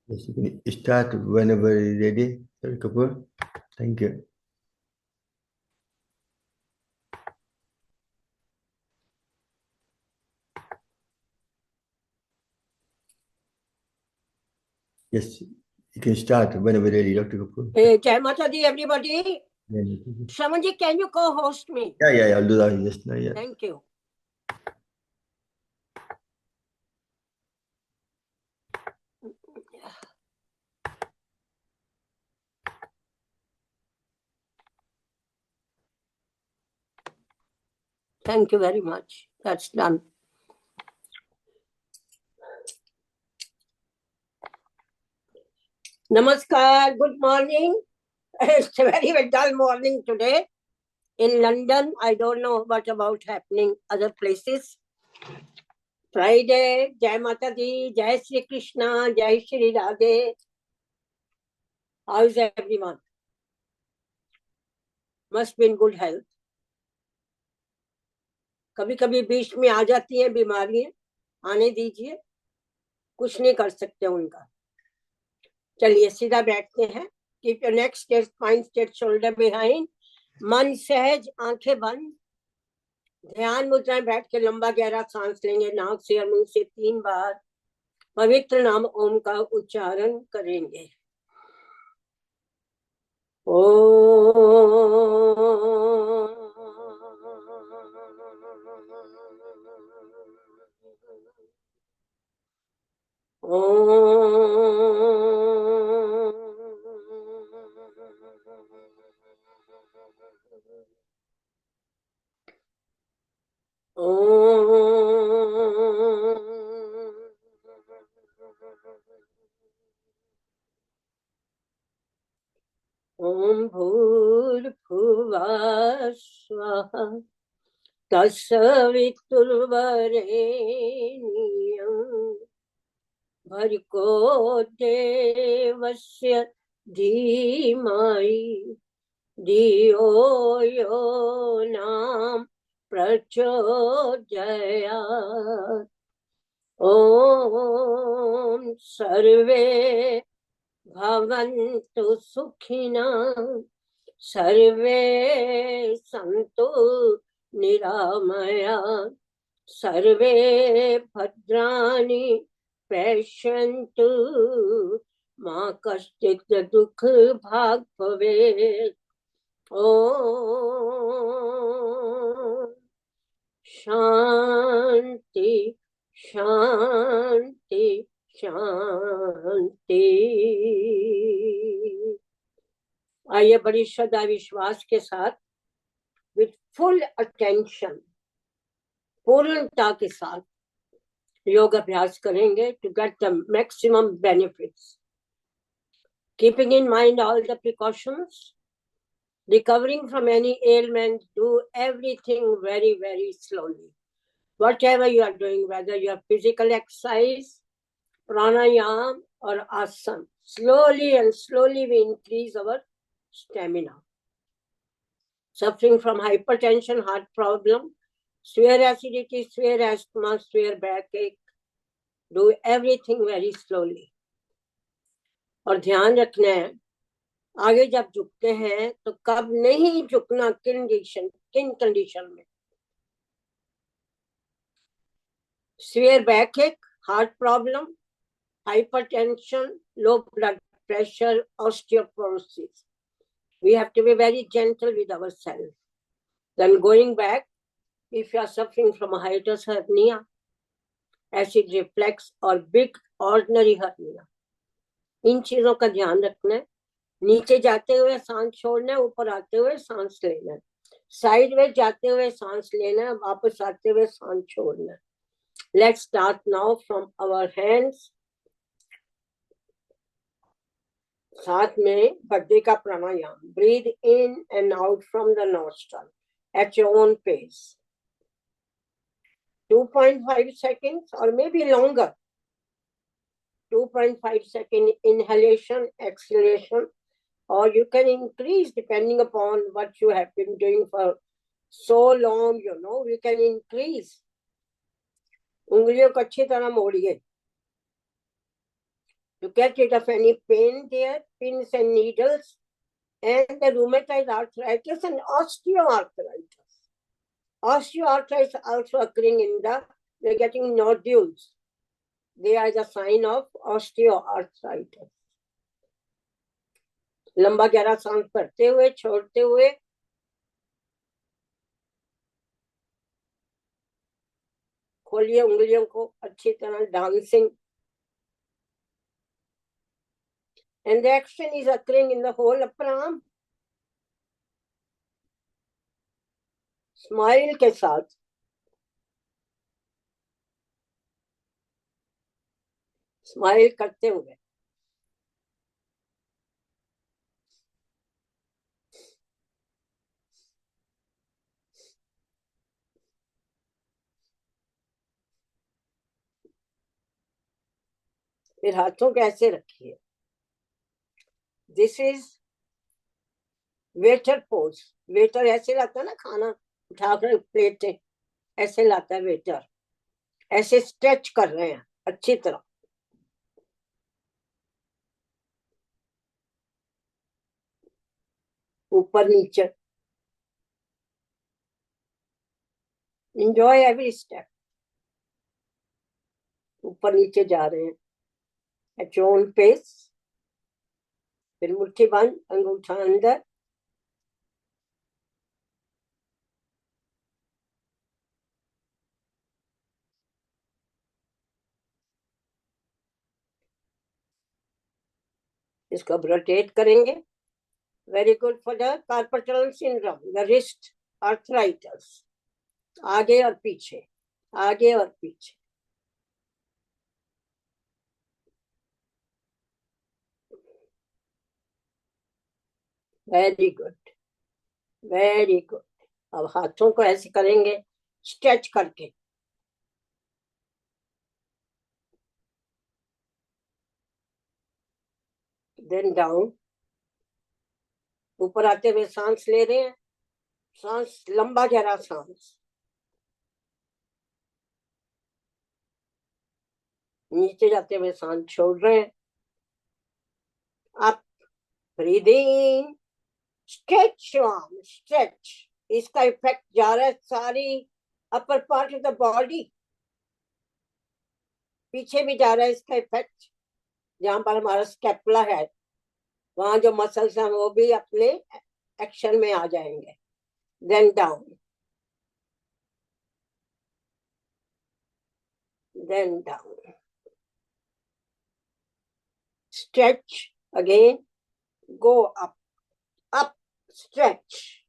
Yes, you can start whenever you're ready, Dr. Kapoor. Thank you. Yes, you can start whenever you're ready, Dr. Kapoor. Hey, Jai Mata Di, everybody. Yeah, Shravanji, can you co-host me? yeah, I'll do that just now, yeah. Thank you. Thank you very much. That's done. Namaskar. Good morning. It's a very dull morning today. In London, I don't know what about happening other places. Friday, Jai Mata Di, Jai Shri Krishna, Jai Shri Radhe. How is everyone? Must be in good health. कभी कभी बीच में आ जाती है बीमारियां, आने दीजिए, कुछ नहीं कर सकते उनका. चलिए सीधा बैठते हैं. Keep your neck straight, spine straight, shoulder behind. मन सहज, आंखें बंद. ध्यान मुद्राएं बैठ के लंबा गहरा सांस लेंगे. नाक से और मुंह से 3 बार पवित्र नाम ओम का उच्चारण करेंगे. ओम भूर्भुवः स्वः तत्सवितुर्वरेण्यं भर्गो देवस्य धीमहि धियो यो नाम प्रचोदयात्. ओम सर्वे भवन्तु सुखिनः, सर्वे सन्तु निरामयाः, सर्वे भद्राणि पश्यन्तु मा कश्चित् दुःख भाग् भवेत्. ओम शांति शांति शांति. आइए बड़ी श्रद्धा विश्वास के साथ, विथ फुल अटेंशन, पूर्णता के साथ योग अभ्यास करेंगे to get the maximum benefits. Keeping in mind all the precautions, recovering from any ailment, do everything very, very slowly. Whatever you are doing, whether you are physical exercise, pranayam or asana, slowly and slowly we increase our stamina. Suffering from hypertension, heart problem, severe acidity, severe asthma, severe backache, do everything very slowly. और ध्यान रखना है, आगे जब झुकते हैं तो कब नहीं झुकना, किन कंडीशन में. severe backache, heart problem, hypertension, low blood pressure, osteoporosis. We have to be very gentle with ourselves. Then going back, if you are suffering from a hiatus hernia, acid reflux or big ordinary hernia, इन चीजों का ध्यान रखना है. नीचे जाते हुए सांस छोड़ना है, ऊपर आते हुए सांस लेना है. साइडवेज जाते हुए सांस लेना है, वापस आते हुए सांस छोड़ना है. Let's start now from our hands. साथ में बद्री का प्राणायाम. Breathe in and out from the nostril at your own pace. 2.5 seconds or maybe longer. 2.5 second inhalation, exhalation, or you can increase depending upon what you have been doing for so long, you can increase. उंगलियों को अच्छी तरह मोड़िए. to get rid of any pain there, pins and needles, and the rheumatoid arthritis and osteoarthritis. Osteoarthritis also occurring in they're getting nodules. They are the sign of osteoarthritis. लंबा गहरा सांस भरते हुए छोड़ते हुए खोलिए उंगलियों को अच्छी तरह, dancing. And the action is occurring in the whole upper arm. Smile के साथ स्माइल करते हुए फिर हाथों को ऐसे रखिए. This is waiter pose. Waiter ऐसे लाता है ना, खाना उठाकर प्लेट ऐसे लाता है वेटर. ऐसे स्ट्रेच कर रहे हैं अच्छी तरह. ऊपर नीचे. Enjoy every step. ऊपर नीचे जा रहे हैं at your own pace. फिर मुट्ठी बंद, अंगूठा अंदर. इसको रोटेट करेंगे. Very good for the carpal tunnel syndrome, the wrist arthritis. आगे और पीछे, आगे और पीछे. Very good, very good. अब हाथों को ऐसे करेंगे स्ट्रेच करके. Then down. ऊपर आते हुए सांस ले रहे हैं. सांस लंबा गहरा सांस. नीचे जाते हुए सांस छोड़ रहे हैं. Up, breathing, stretch arm, stretch. इसका इफेक्ट जा रहा है सारी upper part of the body. पीछे भी जा रहा है इसका इफेक्ट. जहां पर हमारा स्कैपुला है वहां जो मसल्स हैं वो भी अपने एक्शन में आ जाएंगे. Then down, then down. Stretch again. Go up, up, stretch.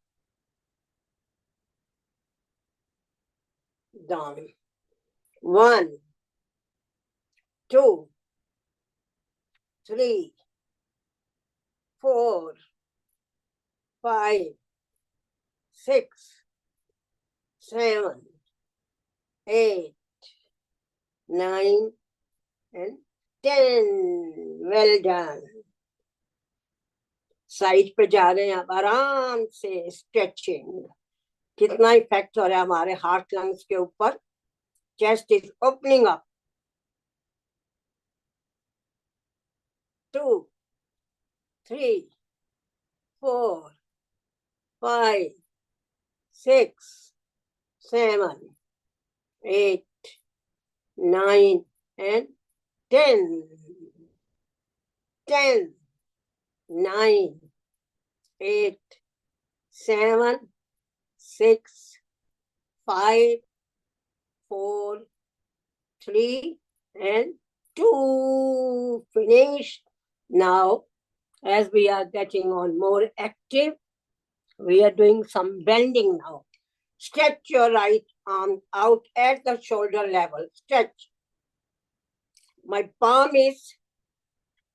Down. 1, 2, 3, 4, 5, 6, 7, 8, 9 and 10. Well done. Side पे जा रहे हैं अब आराम से. स्ट्रेचिंग. कितना इफेक्ट हो रहा है हमारे हार्ट लंग्स के ऊपर. Chest is opening up. 2, 3, 4, 5, 6, 7, 8, 9 and 10. 10, 9, 8, 7, 6, 5, 4, 3 and 2. Finished. Now, as we are getting on more active, we are doing some bending now. Stretch your right arm out at the shoulder level. Stretch. My palm is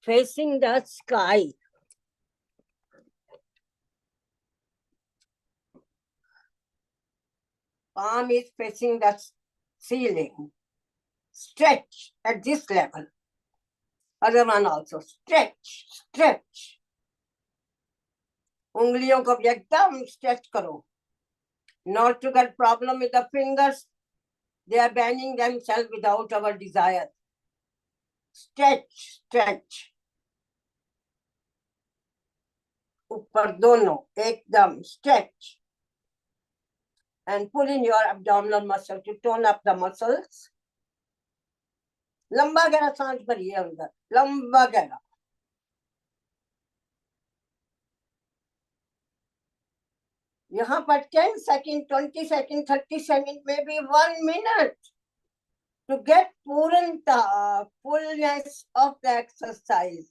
facing the sky. Palm is facing the ceiling. Stretch at this level. Other one also. Stretch, stretch. उंगलियों को भी एकदम stretch करो. Not to get problem with the fingers. They are bending themselves without our desire. Stretch stretch, ऊपर दोनों एकदम stretch, and pull in your abdominal muscle to tone up the muscles. लंबा गहरा सांस भरिए अंदर, लंबा गहरा। यहाँ पर 10 सेकंड, 20 सेकंड, 30 सेकंड में भी 1 मिनट to get पूर्णता, fullness of the exercise।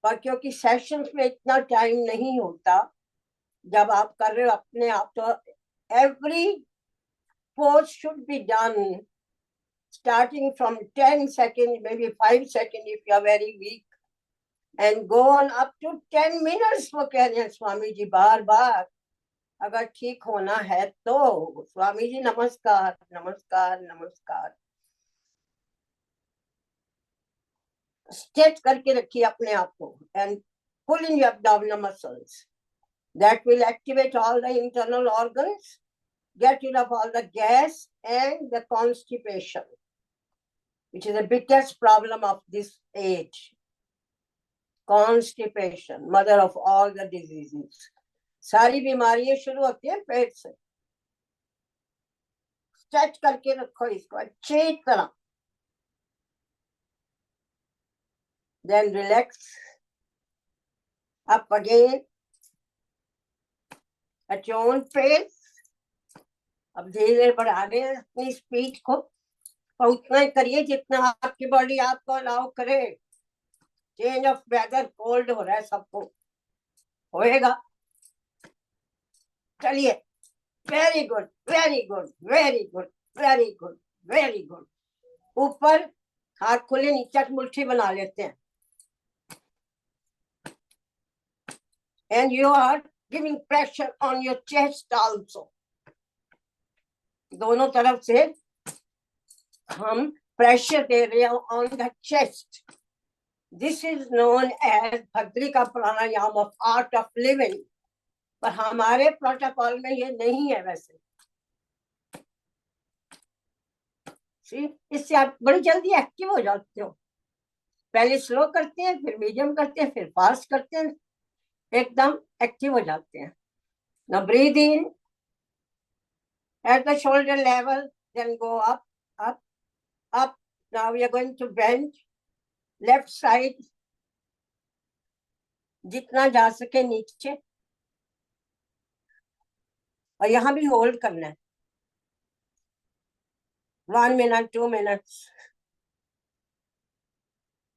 पर क्योंकि सेशंस में इतना टाइम नहीं होता जब आप कर रहे हो अपने आप, तो every pose should be done starting from 10 seconds, maybe 5 seconds if you are very weak, and go on up to 10 minutes। वो कह रहे हैं स्वामी जी बार बार, अगर ठीक होना है तो। स्वामी जी नमस्कार नमस्कार नमस्कार। स्ट्रेच करके रखिए अपने आप को, and pull in your abdominal muscles। That will activate all the internal organs, get rid of all the gas and the constipation, which is the biggest problem of this age। Constipation, mother of all the diseases। सारी बीमारियां शुरू होती हैं पेट से। Stretch करके रखो इसको अच्छी तरह। Then relax up again at your own pace। अब धीरे धीरे बढ़ा रहे हैं अपनी स्पीड को, और उतना ही करिए जितना आपकी बॉडी आपको अलाउ करे। चेंज ऑफ वेदर, कोल्ड हो रहा है सबको, होएगा। चलिए, very good very good very good very good very good. ऊपर हाथ खुले, नीचे मुट्ठी बना लेते हैं, and you are giving pressure on your chest also। दोनों तरफ से हम प्रेशर दे रहे हैं on the chest। This is known as Bhadrika pranayama of art of living, पर हमारे प्रोटोकॉल में ये नहीं है वैसे। इससे आप बड़ी जल्दी एक्टिव हो जाते हो। पहले स्लो करते हैं, फिर मीडियम करते हैं, फिर फास्ट करते हैं, एकदम एक्टिव हो जाते हैं। Now breathe in at the shoulder level, then go up, up, up। Now we are going to bend left side, जितना जा सके नीचे, और यहाँ भी होल्ड करना है 1 minute, 2 minutes,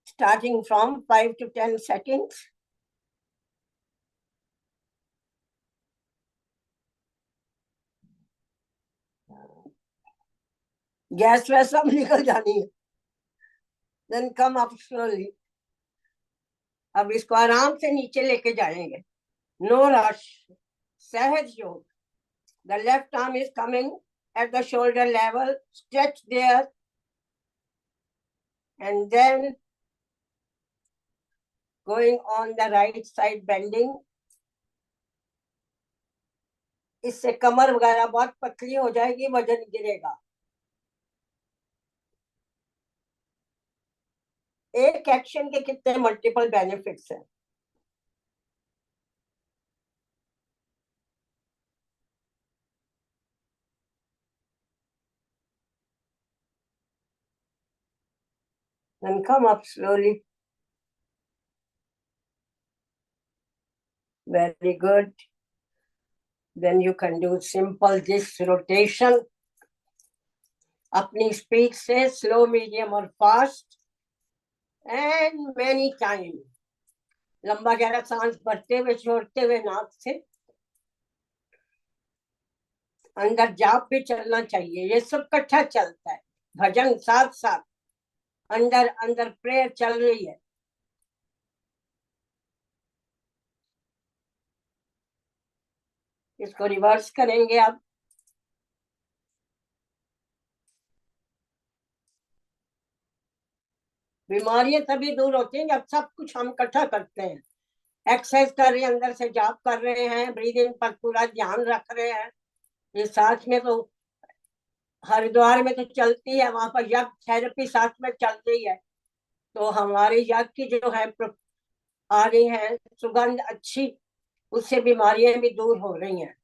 starting from 5 to 10 seconds। Gas वैस सब निकल जानी है। Then come up slowly। अब इसको आराम से नीचे लेके जाएंगे, no rush, सहज योग। The left arm is coming at the shoulder level, stretch there, and then going on the right side, bending। इससे कमर वगैरह बहुत पतली हो जाएगी, वजन गिरेगा। एक एक्शन के कितने मल्टीपल बेनिफिट्स हैं। Then come up slowly। Very good। Then you can do simple this rotation अपनी स्पीड से, स्लो, मीडियम और फास्ट, एंड मेनी टाइम। लंबा गहरा सांस भरते हुए, छोड़ते हुए नाक से। अंदर जाप भी चलना चाहिए, ये सब इकट्ठा चलता है, भजन साथ साथ, अंदर अंदर प्रेयर चल रही है। इसको रिवर्स करेंगे आप। बीमारियां तभी दूर होती हैं जब सब कुछ हम इकट्ठा करते हैं। एक्सरसाइज कर रहे हैं, अंदर से जाप कर रहे हैं, ब्रीदिंग पर पूरा ध्यान रख रहे हैं। ये साथ में तो हरिद्वार में तो चलती है, वहां पर यज्ञ थेरेपी साथ में चल रही है। तो हमारे यज्ञ की जो है आ रही है सुगंध अच्छी, उससे बीमारियां भी दूर हो रही हैं।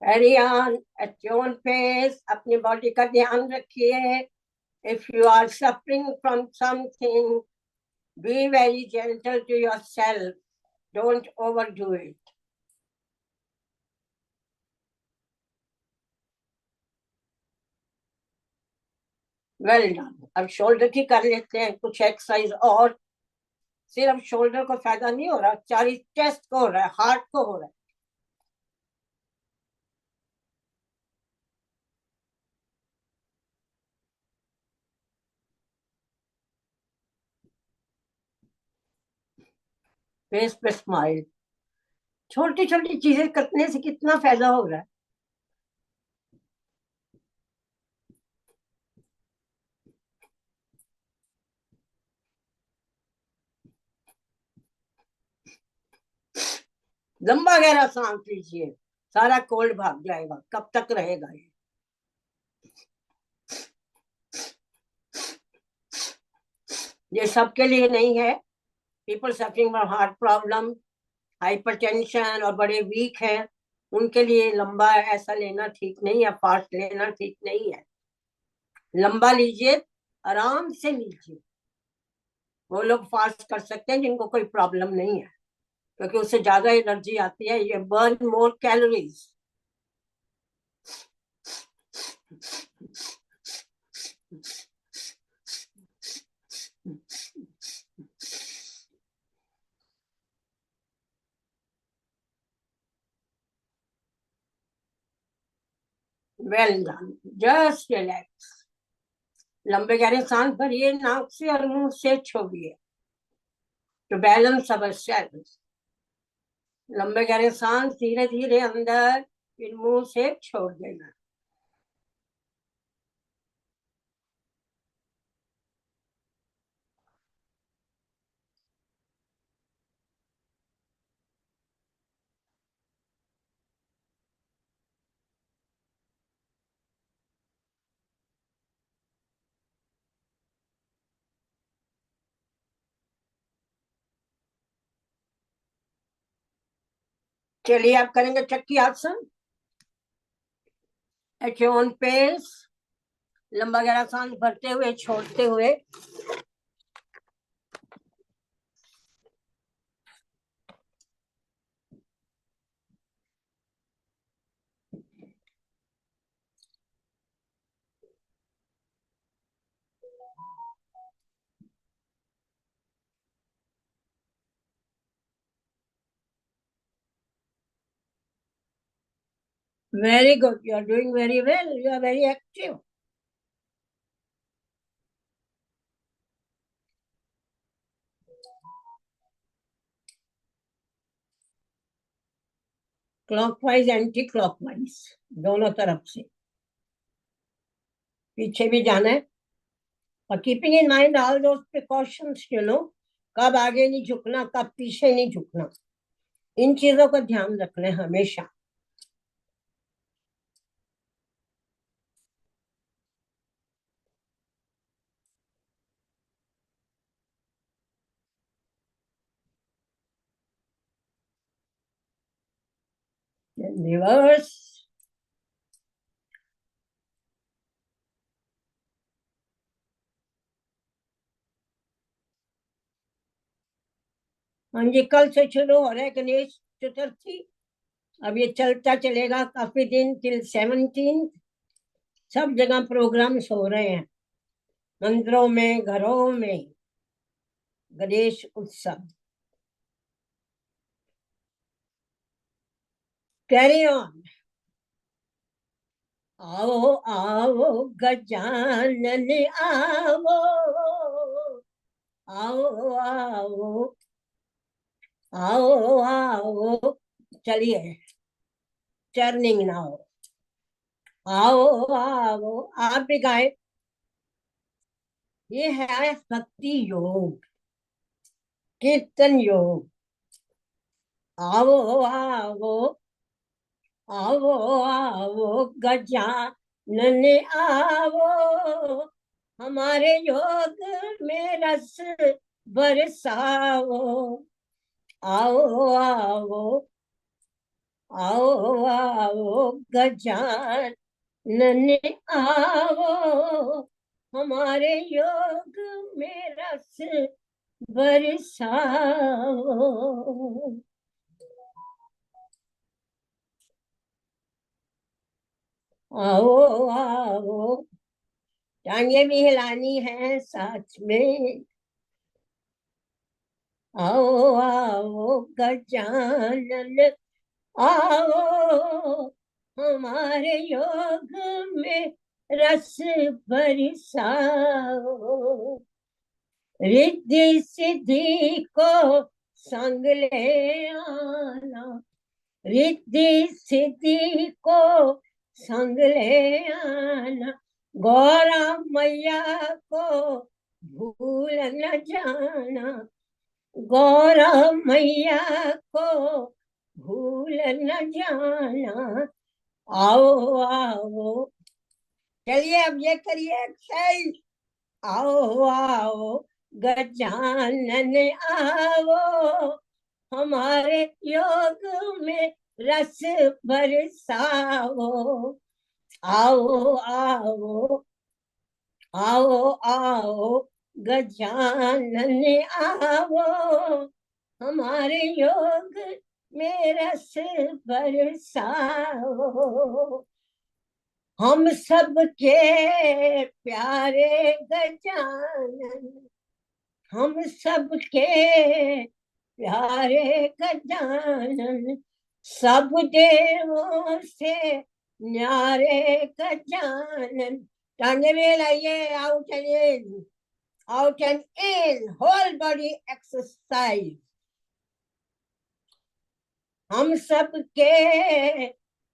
Carry on at your pace, अपनी बॉडी का ध्यान रखिए। If you are suffering from something, be very gentle to yourself, don't overdo it. Well done. अब शोल्डर की कर लेते हैं कुछ एक्सरसाइज और। सिर्फ शोल्डर को फायदा नहीं हो रहा, सारी चेस्ट को हो रहा है, हार्ट को हो रहा है। फेस पे स्माइल। छोटी छोटी चीजें करने से कितना फायदा हो रहा है। लंबा गहरा सांस लीजिए, सारा कोल्ड भाग जाएगा। कब तक रहेगा ये? ये सबके लिए नहीं है। People suffering from heart problem, hypertension और बड़े वीक हैं, उनके लिए लंबा ऐसा लेना ठीक नहीं है, फास्ट लेना ठीक नहीं है। लंबा लीजिए, आराम से लीजिए। वो लोग फास्ट कर सकते हैं जिनको कोई प्रॉब्लम नहीं है, क्योंकि उससे ज्यादा एनर्जी आती है, ये बर्न मोर calories. Well done, just relax. लंबे गहरे सांस भरिए नाक से और मुंह से छोड़िए टू बैलेंस अवर सेल्स। लंबे गहरे सांस धीरे धीरे अंदर, फिर मुंह से छोड़ देना। चलिए आप करेंगे चक्की आसन एट योर ओन पेस। लंबा गहरा सांस भरते हुए छोड़ते हुए। Very good, you are doing very well, you are very active. Clockwise anti clockwise, दोनों तरफ से। पीछे भी जाना है, और keeping in mind all those precautions, कब आगे नहीं झुकना, कब पीछे नहीं झुकना, इन चीजों का ध्यान रखना है हमेशा। रिवर्स। हाँ जी, कल से शुरू हो रहा है गणेश चतुर्थी। अब ये चलता चलेगा काफी दिन, टिल 17। सब जगह प्रोग्राम्स हो रहे हैं, मंदिरों में, घरों में, गणेश उत्सव। Carry on. आओ आओ गजानन आओ, आओ आओ, आओ आओ। चलिए, टर्निंग नाउ। आओ आओ, आप भी गाए। ये है भक्ति योग, कीर्तन योग। आओ आओ, आओ आओ गजानन आओ, हमारे योग में रस बरसाओ। आओ आओ आओ आओ गजानन आओ, हमारे योग में रस बरसाओ। आओ आओ, टांगे भी हिलानी है साथ में। आओ आओ गजानन आओ, हमारे योग में रस बरसाओ। रिद्धि सिद्धि को संग ले आना, रिद्धि सिद्धि को संग ले आना, गौरा मैया को भूल न जाना, गौरा मैया को भूल न जाना। आओ आओ, चलिए अब ये करिए एक्सरसाइज। आओ आओ गजानन आओ, हमारे योग में रस बरसाओ। आओ आओ आओ आओ गजानन आओ, हमारे योग में रस बरसाओ। हम सबके प्यारे गजानन, हम सबके प्यारे गजानन, सब देवों से न्यारे गजानन। टांगे भी लाइए, out and in, out and in, whole body exercise. हम सबके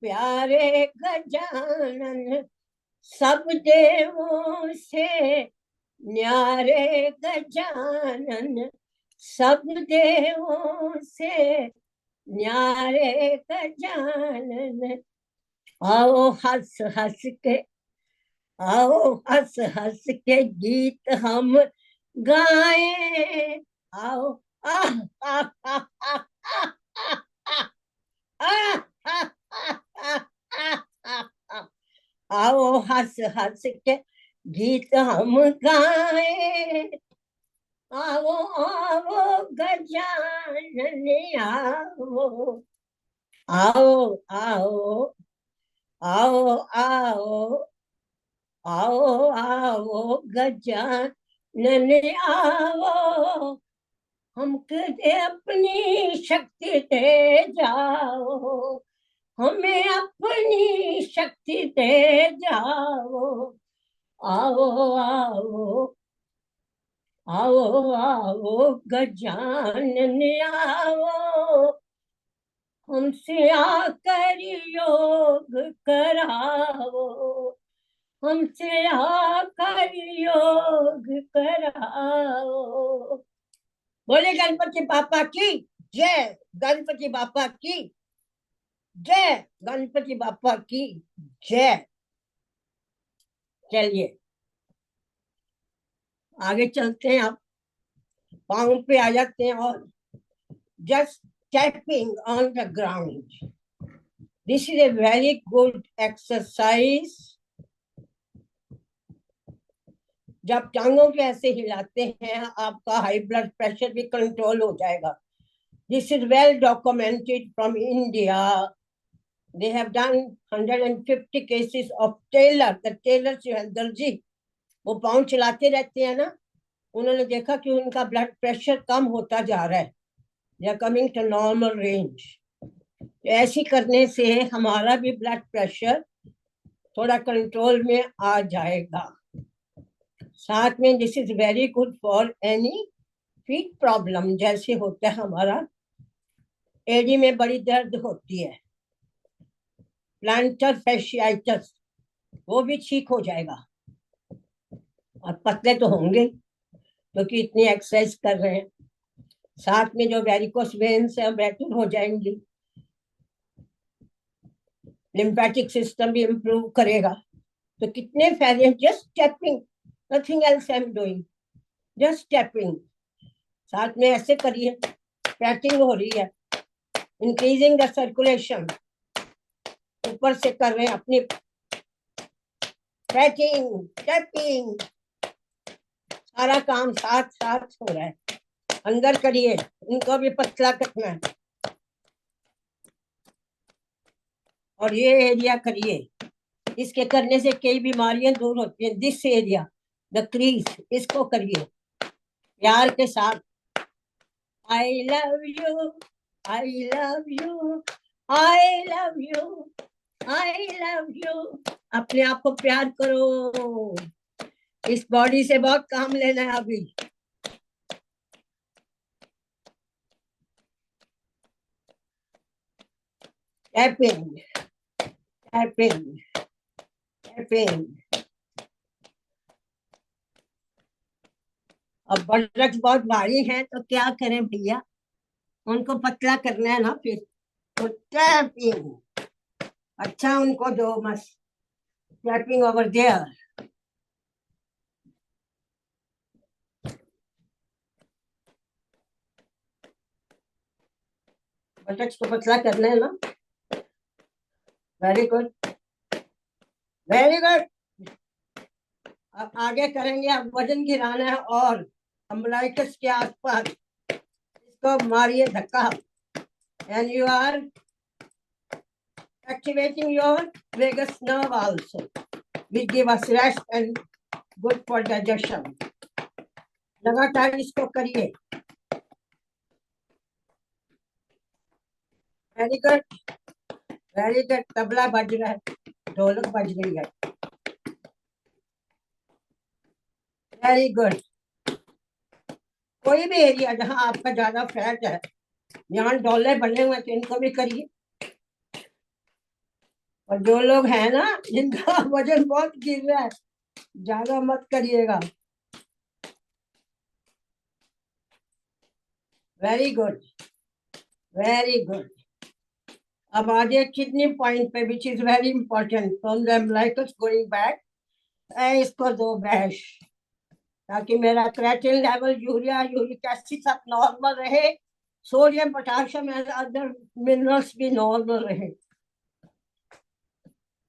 प्यारे गजानन, सब देवों से न्यारे गजानन, सब देवों से न्यारे गजानन। आओ हंस हंस के, आओ हंस हंस के गीत हम गाएं। आओ आह आह आह आह आह आह आह आह, आओ हंस हंस के गीत हम गाएं। आओ आओ गजानन आओ, आओ आओ आओ आओ आओ आओ गजानन आओ, हमको अपनी शक्ति दे जाओ, हमें अपनी शक्ति दे जाओ। आओ आओ आओ आओ गजानन आओ, हमसे आकर योग कराओ, हमसे आकर योग कराओ। बोले गणपति बापा की जय, गणपति बापा की जय, गणपति बापा की जय। चलिए आगे चलते हैं, आप पाँव पे आ जाते हैं और just tapping on the ground. This is a very good exercise. जब टांगों के ऐसे हिलाते हैं आपका हाई ब्लड प्रेशर भी कंट्रोल हो जाएगा. This is well documented from India. They have done 150 cases of tailor. The tailors जो है दर्जी, वो पाँव चलाते रहते हैं ना, उन्होंने देखा कि उनका ब्लड प्रेशर कम होता जा रहा है. They are coming to normal range. ऐसी करने से हमारा भी ब्लड प्रेशर थोड़ा कंट्रोल में आ जाएगा. साथ में this is very good for any feet problem, जैसे होता है हमारा एडी में बड़ी दर्द होती है, प्लांटर फैशियाइटिस, वो भी ठीक हो जाएगा. और पतले तो होंगे क्योंकि इतनी एक्सरसाइज कर रहे हैं. साथ में जो वेरिकोस वेन्स है बेटर हो जाएंगी. लिम्फेटिक सिस्टम भी इम्प्रूव करेगा। तो कितने फायदे, just tapping, nothing else I am doing, just tapping. साथ में ऐसे करिए, पैटिंग हो रही है, इंक्रीजिंग द सर्कुलेशन, ऊपर से कर रहे हैं अपनी पैटिंग टैपिंग, सारा काम साथ साथ हो रहा है। अंदर करिए, इनको भी पतला करना है, और ये एरिया करिए, इसके करने से कई बीमारियां दूर होती हैं। दिस एरिया, द क्रीज, इसको करिए प्यार के साथ। I love you, I love you, I love you, I love you. अपने आप को प्यार करो। इस बॉडी से बहुत काम लेना है अभी। Tapping tapping tapping. अब बटरक्स बहुत भारी हैं तो क्या करें भैया, उनको पतला करना है ना फिर, तो टैपिंग। अच्छा उनको दो मस्त, टैपिंग ओवर देयर। बटरक्स को पतला करना है ना। Very good, very good. अब आगे करेंगे, अब वजन गिराना है और अम्बलाइकस के आसपास इसको मारिए धक्का, and you are activating your vagus nerve also, which give us rest and good for digestion. लगातार इसको करिए। Very good, very good. Tabla बज रहा है, ढोलक बज रही है। Very good. कोई भी एरिया जहां आपका ज्यादा फैट है, यहाँ डोले बने हुए तो इनको भी करिए। और जो लोग हैं ना जिनका वजन बहुत गिर रहा है, ज्यादा मत करिएगा। Very good, very good. अब आ जाए किडनी पॉइंट पे, which is very important, from the umbilicus going back. इसको दो बैश, ताकि मेरा creatine level, urea, uric acid सब नॉर्मल रहे, sodium, potassium and other minerals भी नॉर्मल रहे।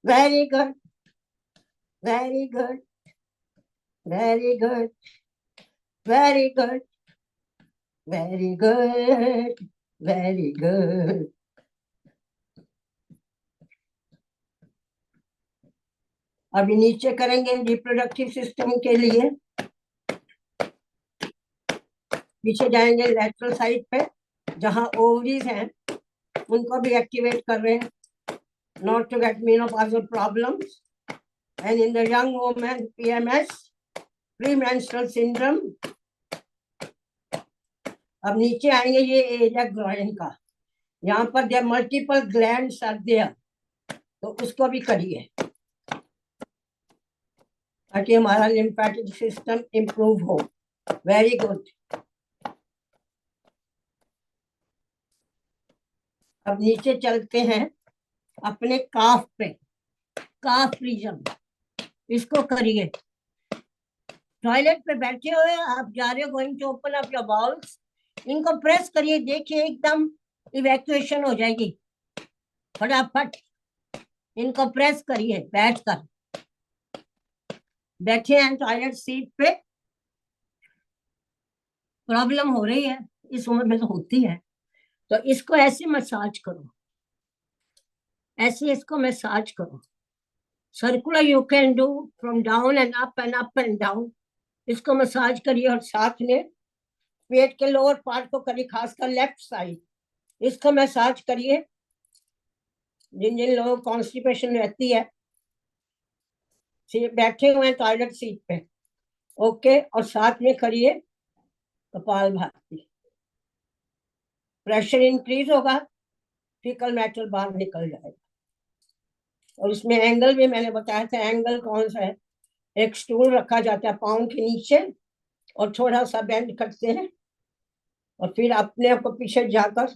Very good, very good, very good, very good, very good, very good. अभी नीचे करेंगे रिप्रोडक्टिव सिस्टम के लिए। पीछे जाएंगे लेटरल साइड पे, जहां ओवरीज हैं उनको भी एक्टिवेट कर रहे हैं, not to get menopausal problems, and in the young woman PMS, premenstrual syndrome। अब नीचे आएंगे, ये एरिया ग्लैंड का, यहाँ पर जब मल्टीपल ग्लैंड्स आर देयर तो उसको भी करिए, ताकि हमारा लिम्फेटिक सिस्टम इंप्रूव हो। Very good. अब नीचे चलते हैं अपने काफ पे, काफ रीजन, इसको करिए। टॉयलेट पे बैठे हुए आप जा रहे हो, going to open up your bowels, इनको प्रेस करिए, देखिए एकदम इवैक्यूएशन हो जाएगी। फटाफट इनको प्रेस करिए, बैठकर। बैठे हैं टॉयलेट सीट पे, प्रॉब्लम हो रही है, इस उम्र में तो होती है, तो इसको ऐसे मसाज करो, ऐसे इसको मसाज करो। Circular you can do, from down and up and up and down. इसको मसाज करिए, और साथ में पेट के लोअर पार्ट को करिए, खासकर लेफ्ट साइड, इसको मसाज करिए। जिन जिन लोगों को कॉन्स्टिपेशन रहती है, बैठे हुए हैं टॉयलेट सीट पे, ओके, और साथ में करिए कपालभाति। प्रेशर इंक्रीज होगा, फीकल मैटर बाहर निकल जाएगा। और इसमें एंगल भी मैंने बताया था, एंगल कौन सा है। एक स्टूल रखा जाता है पाँव के नीचे, और थोड़ा सा बेंड करते हैं, और फिर अपने आप को पीछे जाकर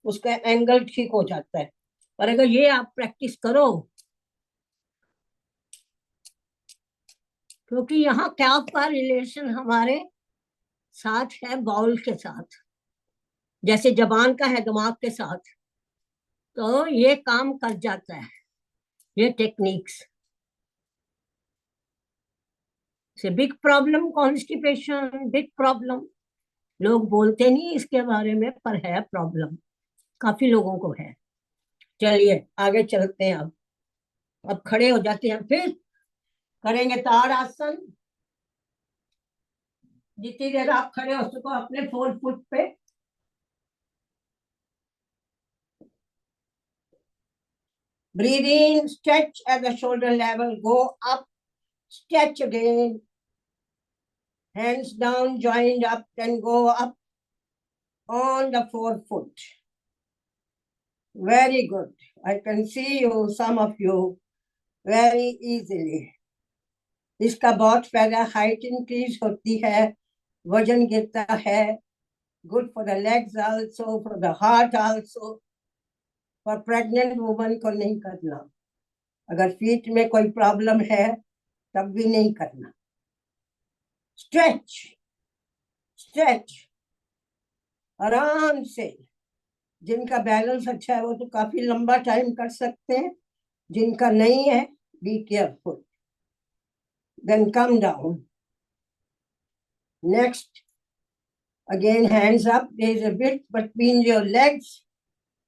उसका एंगल ठीक हो जाता है। और अगर ये आप प्रैक्टिस करो, क्योंकि यहाँ कैप का रिलेशन हमारे साथ है बाउल के साथ, जैसे जबान का है दिमाग के साथ, तो ये काम कर जाता है, ये टेक्निक्स से। Big problem constipation, big problem, लोग बोलते नहीं इसके बारे में, पर है प्रॉब्लम, काफी लोगों को है। चलिए आगे चलते हैं। अब खड़े हो जाते हैं, फिर करेंगे ताड़ आसन। जितनी देर आप खड़े हो सको अपने 4 फुट पे। Breathe in, stretch at the shoulder level, go up, stretch again. Hands down, joined up, then go up on the 4 foot. Very good. I can see you, some of you, very easily. इसका बहुत फायदा, height increase होती है, वजन गिरता है, good for the legs also, for the heart also. पर pregnant woman को नहीं करना, अगर फीट में कोई प्रॉब्लम है तब भी नहीं करना। स्ट्रेच स्ट्रेच, आराम से। जिनका बैलेंस अच्छा है वो तो काफी लंबा टाइम कर सकते हैं, जिनका नहीं है, be careful. Then come down. Next, again hands up, there is a bit between your legs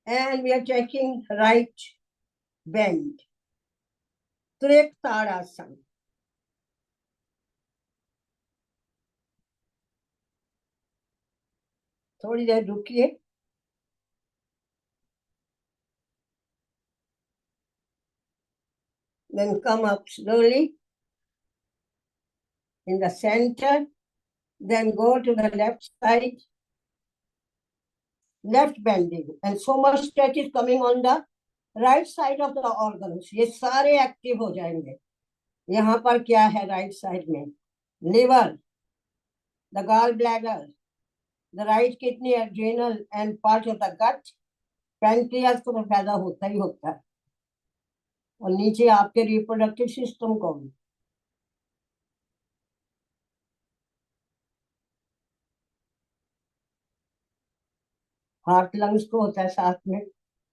and we are taking right bend. Triktadasana. थोड़ी देर रुकिए। Then come up slowly in the center. Then go to the left side, left bending, and so much stretch is coming on the right side of the organs. ये सारे active हो जाएंगे। यहाँ पर क्या है राइट साइड में? Liver, the gall bladder, the right kidney, adrenal and part of the gut, pancreas को तो फायदा होता ही होता है, और नीचे आपके रिप्रोडक्टिव सिस्टम को भी। हार्ट लंग्स को होता है साथ में,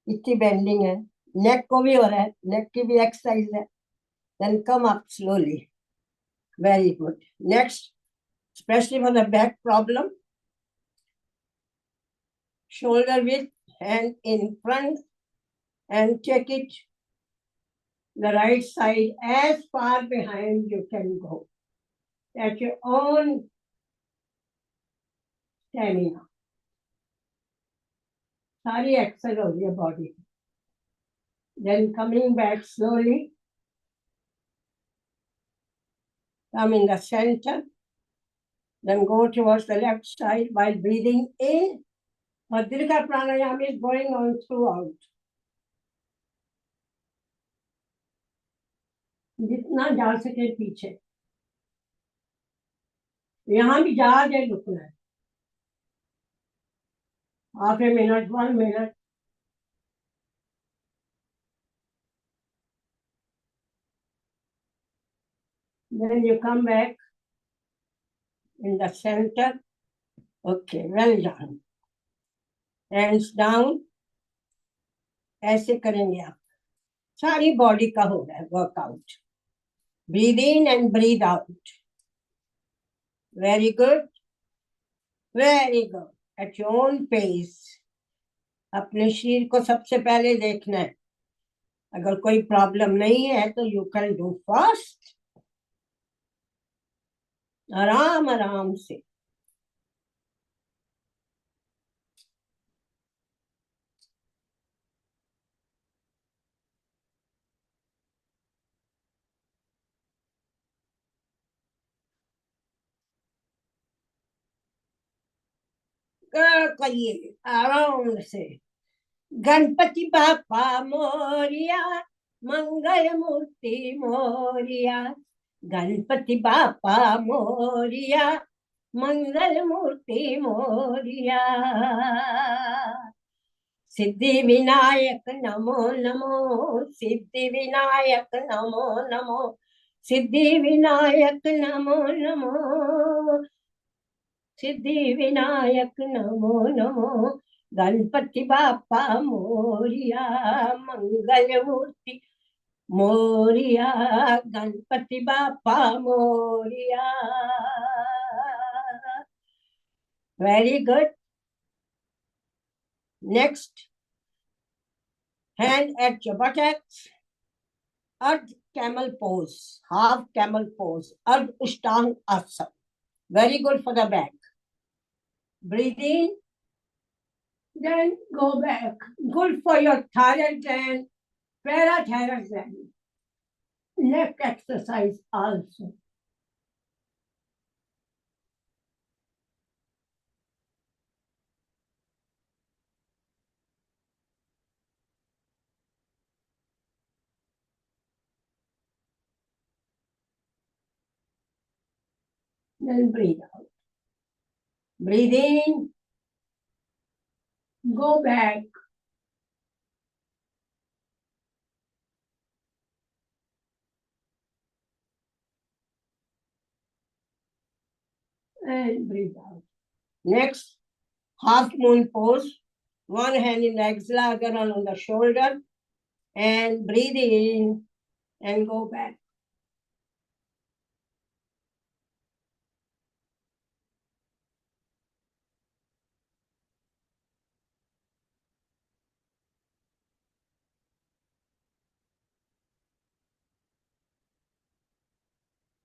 इतनी बेंडिंग है। नेक को भी हो रहा है, नेक की भी एक्सरसाइज है। Then come up slowly, very good. Next, specially for the back problem, shoulder width, hand in front and take it the right side as far behind you can go at your own stamina. सारी exercise हो रही है body. Then coming back slowly, come in the center, then go towards the left side while breathing in. Bhadraka pranayama is going on throughout. जितना जा सके पीछे, यहाँ भी जहाज है, रुकना है। Half a minute, 1 minute. Then you come back in the center. Okay, well done. Hands down. ऐसे करेंगे आप, सारी बॉडी का हो रहा है workout. Breathe in and breathe out. Very good, very good. At your own pace. अपने शरीर को सबसे पहले देखना है, अगर कोई प्रॉब्लम नहीं है तो यू कैन डू फास्ट, आराम आराम से। करिए आराम से। गणपति बापा मोरिया, मंगल मूर्ति मोरिया। गणपति बापा मोरिया, मंगल मूर्ति मोरिया। सिद्धि विनायक नमो नमो, सिद्धि विनायक नमो नमो, सिद्धि विनायक नमो नमो, सिद्धि विनायक नमो नमो, गणपति बापा मोरिया, मंगल मूर्ति Morya, Ganpati Bappa Morya. Very good. Next, hand at your buttocks, Ardh camel pose, half camel pose, Ardh Ushtang Asana. Very good for the back. Breathe in, then go back. Good for your thyroid gland, parathyroid gland. Neck exercise also. Then breathe out. Breathe in, go back. And breathe out. Next, half moon pose. One hand in the axilla, other one on the shoulder. And breathe in and go back.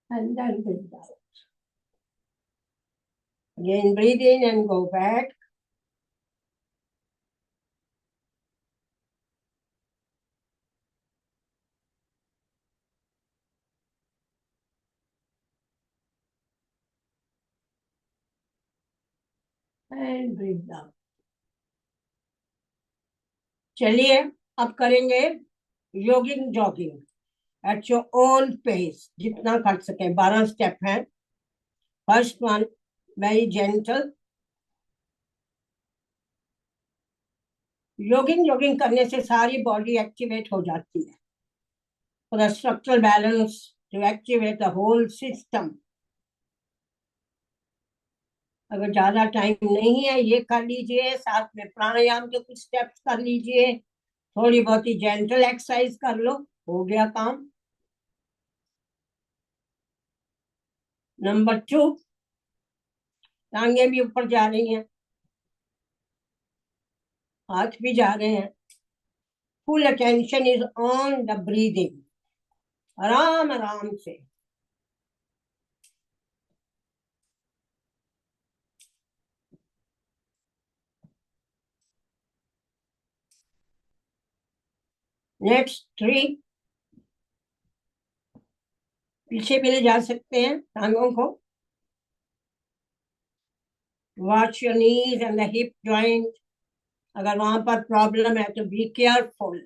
And then breathe out. Again, breathe in and go back. And breathe out. चलिए अब करेंगे योगिंग jogging at your own pace, जितना कर सके। 12 step है। First one, very gentle. योगिंग करने से सारी बॉडी एक्टिवेट हो जाती है। For the structural balance, to activate the whole system. अगर ज्यादा टाइम नहीं है, ये कर लीजिए, साथ में प्राणायाम के कुछ स्टेप्स कर लीजिए, थोड़ी बहुत ही जेंटल एक्सरसाइज कर लो, हो गया काम। नंबर 2, टांगे भी ऊपर जा रही हैं, हाथ भी जा रहे हैं। Full attention is on the breathing. आराम आराम से। नेक्स्ट 3, पीछे भी ले जा सकते हैं टांगों को। Watch your knees and the hip joint. अगर वहां पर प्रॉब्लम है तो be careful.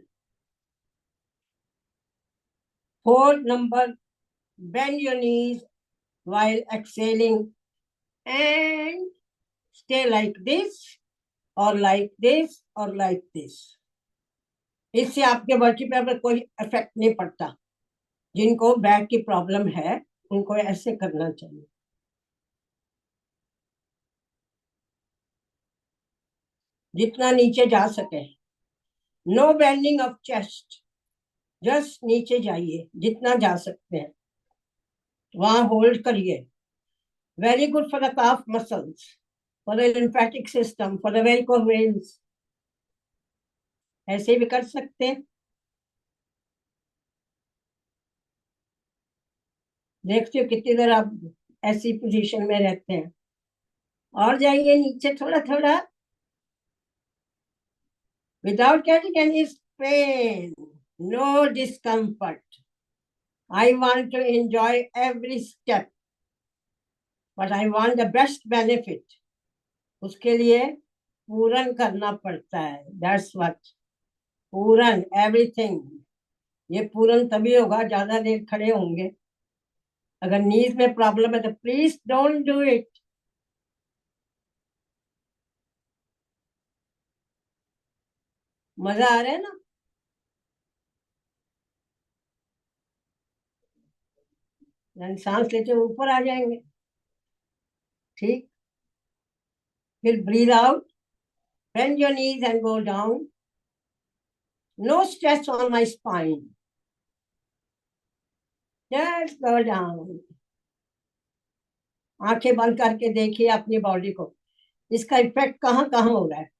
4 number, bend your knees while exhaling and stay like this or like this or like this. इससे आपके वर्टिब्रा पर कोई इफेक्ट नहीं पड़ता। जिनको बैक की प्रॉब्लम है उनको ऐसे करना चाहिए। जितना नीचे जा सके। No bending of chest, just नीचे जाइए जितना जा सकते हैं, वहां होल्ड करिए। Very good for the calf muscles, for the lymphatic system, for the varicose veins. ऐसे भी कर सकते हैं। देखते हो कितनी देर आप ऐसी पोजीशन में रहते हैं। और जाइए नीचे थोड़ा थोड़ा, without getting any pain, no discomfort. I want to enjoy every step, but I want the best benefit. उसके लिए पूरन करना पड़ता है। That's what Puran, everything। ये पूरन तभी होगा ज्यादा देर खड़े होंगे। अगर नीज में प्रॉब्लम है तो प्लीज डोंट डू इट। मजा आ रहा है ना? सांस लेते हुए ऊपर आ जाएंगे। ठीक, फिर breathe out, bend your knees and go down. No stress on my spine. Just go down. आंखें बंद करके देखिए अपनी बॉडी को, इसका इफेक्ट कहाँ कहाँ हो रहा है।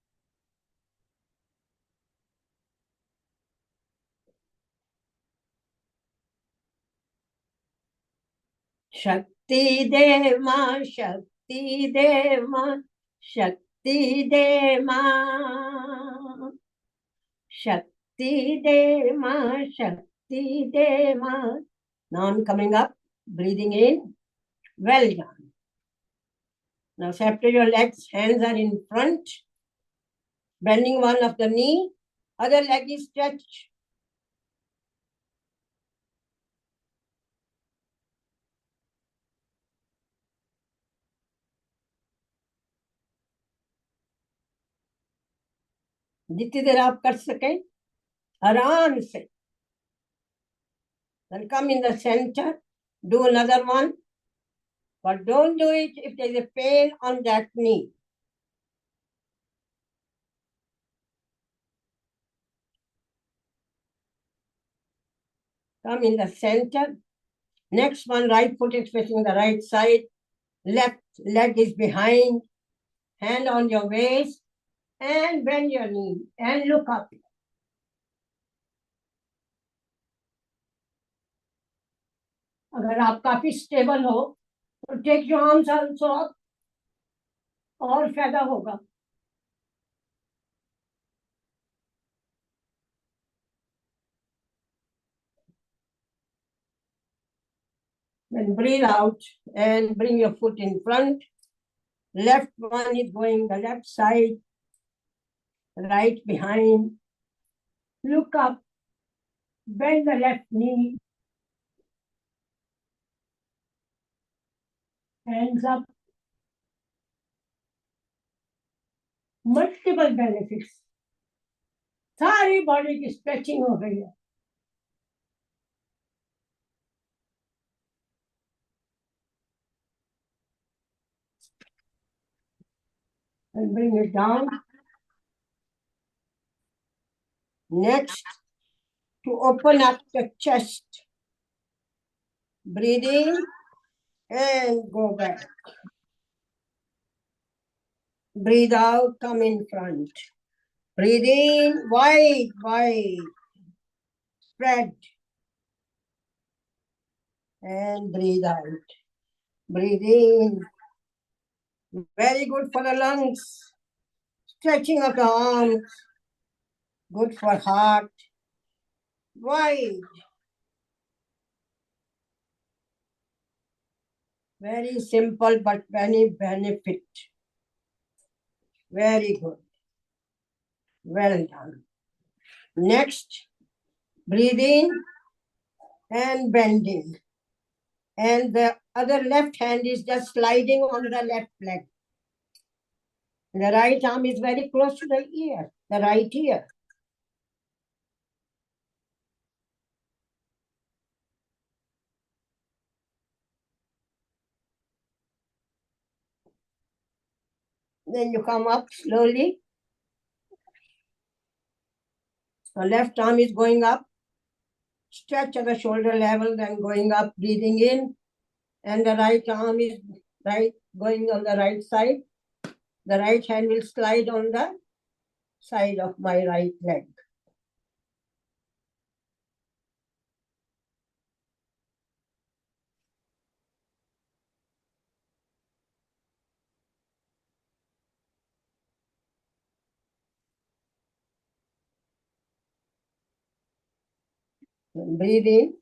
शक्ति दे माँ, शक्ति दे माँ, शक्ति दे माँ, शक्ति दे माँ, शक्ति दे माँ. Now I'm coming up, breathing in. Well done. Now separate your legs, hands are in front, bending one of the knee, other leg is stretched. जितनी देर आप कर सकें आराम से. Then come in the center, do another one, but don't do it if there is a pain on that knee. Come in the center. Next one, right foot is facing the right side, left leg is behind, hand on your waist, and bend your knee and look up. अगर आप काफी stable हो तो take your arms also up, और फायदा होगा. Then breathe out and bring your foot in front. Left one is going the left side, right behind. Look up, bend the left knee, hands up. Multiple benefits. सारी body की stretching हो गई है. And bring it down. Next, to open up the chest. Breathe in and go back. Breathe out, come in front. Breathe in, wide, wide. Spread. And breathe out. Breathe in. Very good for the lungs. Stretching of the arms. Good for heart. Wide. Very simple but very benefit. Very good. Well done. Next, breathe in and bending. And the other left hand is just sliding on the left leg. The right arm is very close to the ear, the right ear. Then you come up slowly. So left arm is going up. Stretch at the shoulder level, then going up, breathing in. And the right arm is going on the right side. The right hand will slide on the side of my right leg. Then breathe in.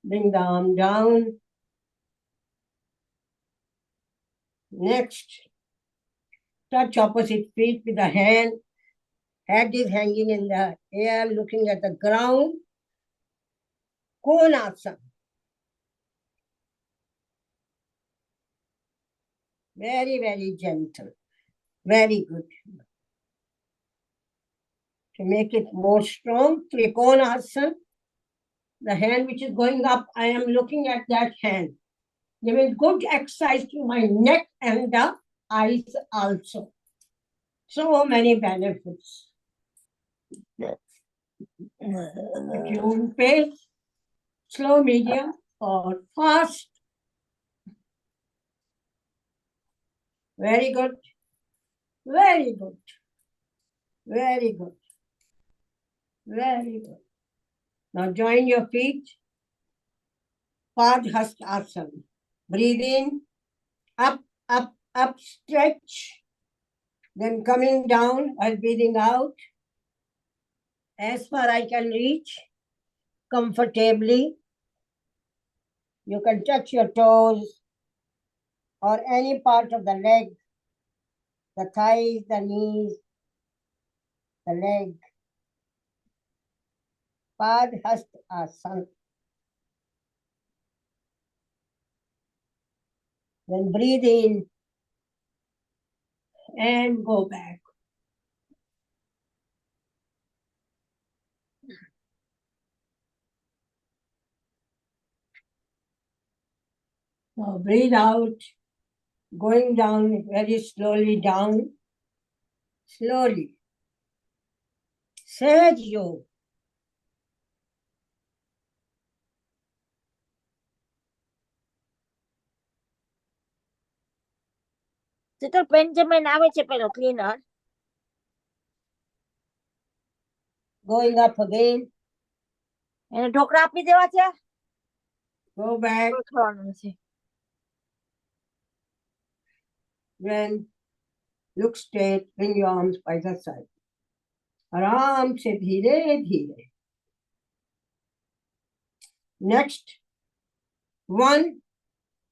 Bring the arm down. Next, touch opposite feet with the hand. Head is hanging in the air, looking at the ground. Konasana. Very, very gentle. Very good. To make it more strong, Trikonasana, the hand which is going up, I am looking at that hand. Giving good exercise to my neck and the eyes also. So many benefits. Tune pace, slow, medium, or fast. Very good. Very good. Very good. Very good. Now join your feet. Padhastasana. Breathe in, up, up, stretch. Then coming down while breathing out. As far I can reach, comfortably. You can touch your toes or any part of the leg, the thighs, the knees, the leg. Padhastasana. Then breathe in and go back. Now breathe out, going down very slowly down, slowly. Sahaj Yoga. Sheetal પેન્જમેન્ટ આવે છે પેલો cleaner Going up again, એને ઢોકળા આપી દેવા છે go back. ગોઠવવાનું છે Then look straight, bring your arms by the side. आराम से धीरे धीरे. Next, 1,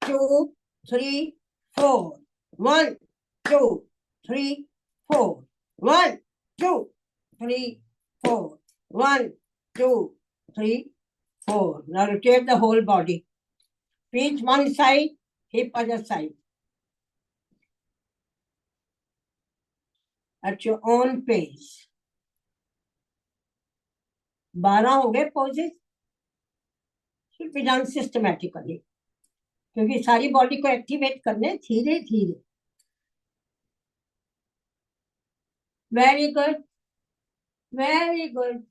2, 3, 4. 1, 2, 3, 4. 1, 2, 3, 4. 1, 2, 3, 4. Now rotate the whole body. Feet one side, hip other side. At your own pace. 12 हो गए poses. Should be done systematically. क्योंकि सारी बॉडी को activate करने धीरे धीरे. Very good. Very good.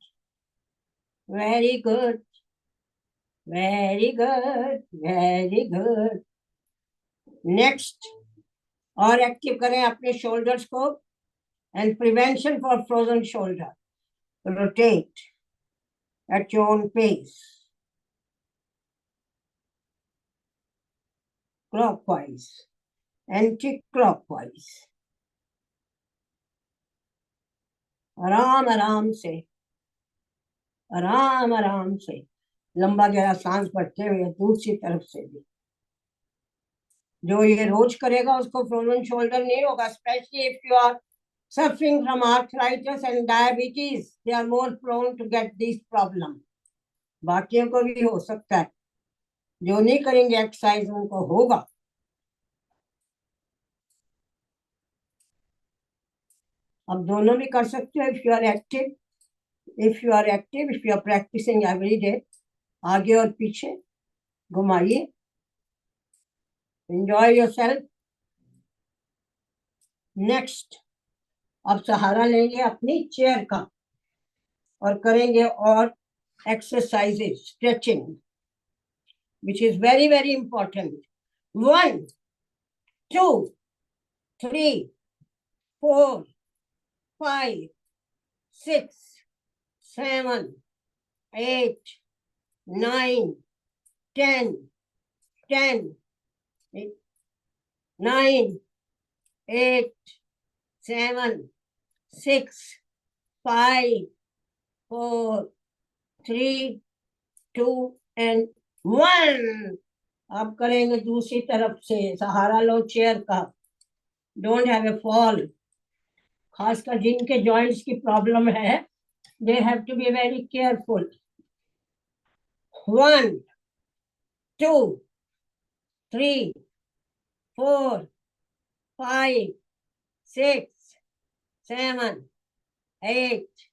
Very good. Very good. Very good. Next, और active करें अपने shoulders को. And prevention for frozen shoulder. Rotate at your own pace. Clockwise, anti-clockwise. आराम आराम से, आराम आराम से, लंबा गहरा सांस भरते हुए दूसरी तरफ से भी. जो ये रोज करेगा उसको फ्रोजन शोल्डर नहीं होगा. Especially if you are suffering from arthritis and diabetes, they are more prone to get these problems. बाकियों को भी हो सकता है. जो नहीं करेंगे एक्सरसाइज उनको होगा. अब दोनों भी कर सकते हो. if you are active, if you are practicing every day, आगे और पीछे घुमाइए. Enjoy yourself. Next, अब सहारा लेंगे अपनी चेयर का और करेंगे और exercises, stretching, which is very, very important. 1, 2, 3, 4, 5, 6, 7, 8, 9, 10, 9, 8, 7, 6, 5, 4, 3, 2 and 1. अब करेंगे दूसरी तरफ से. सहारा लो चेयर का. Don't have a fall. खासकर जिनके जॉइंट्स की प्रॉब्लम है, they have to be very careful. 1, 2, 3, 4, 5, 6, 7, 8,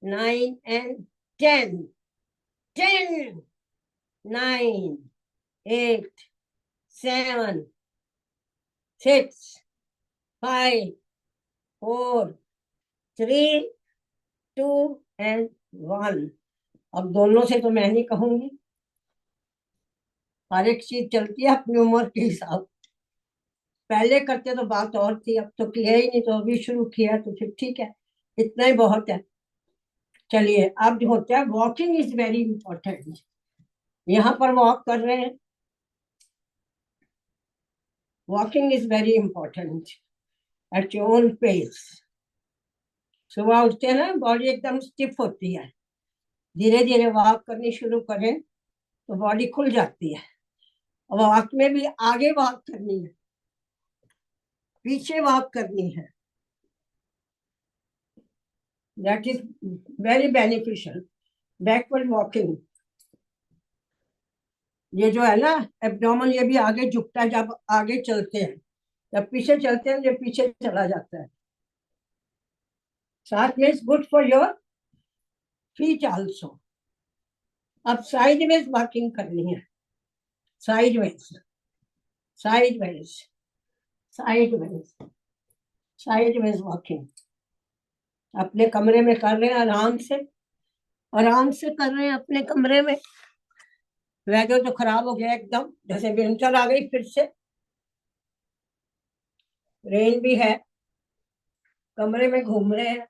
9 and 10. 10, 9, 8, 7, 6, 5, 4, 3, 2 and 1. अब दोनों से तो मैं नहीं कहूंगी, हर एक चीज चलती है अपनी उम्र के हिसाब। पहले करते तो बात और थी, अब तो किया ही नहीं, तो अभी शुरू किया तो फिर ठीक है, इतना ही बहुत है। चलिए, अब जो होता है वॉकिंग इज वेरी इंपॉर्टेंट। यहाँ पर वॉक कर रहे हैं, walking is very important at your own pace. सुबह उठते हैं ना, बॉडी एकदम स्टिफ होती है, धीरे धीरे वॉक करनी शुरू करें तो बॉडी खुल जाती है। और वॉक में भी आगे वॉक करनी है, पीछे वॉक करनी है, that is very beneficial. Backward walking, ये जो है ना एब्डोमेन, ये भी आगे झुकता है जब आगे चलते हैं, जब पीछे चलते हैं ये पीछे चला जाता है। साथ में good for your feet also. अब साइड में वॉकिंग करनी है, sideways, sideways, sideways, sideways walking. अपने कमरे में कर रहे हैं, आराम से कर रहे हैं अपने कमरे में। वेदर तो खराब हो गया एकदम, जैसे विंटर आ गई फिर से, रेन भी है, कमरे में घूम रहे हैं।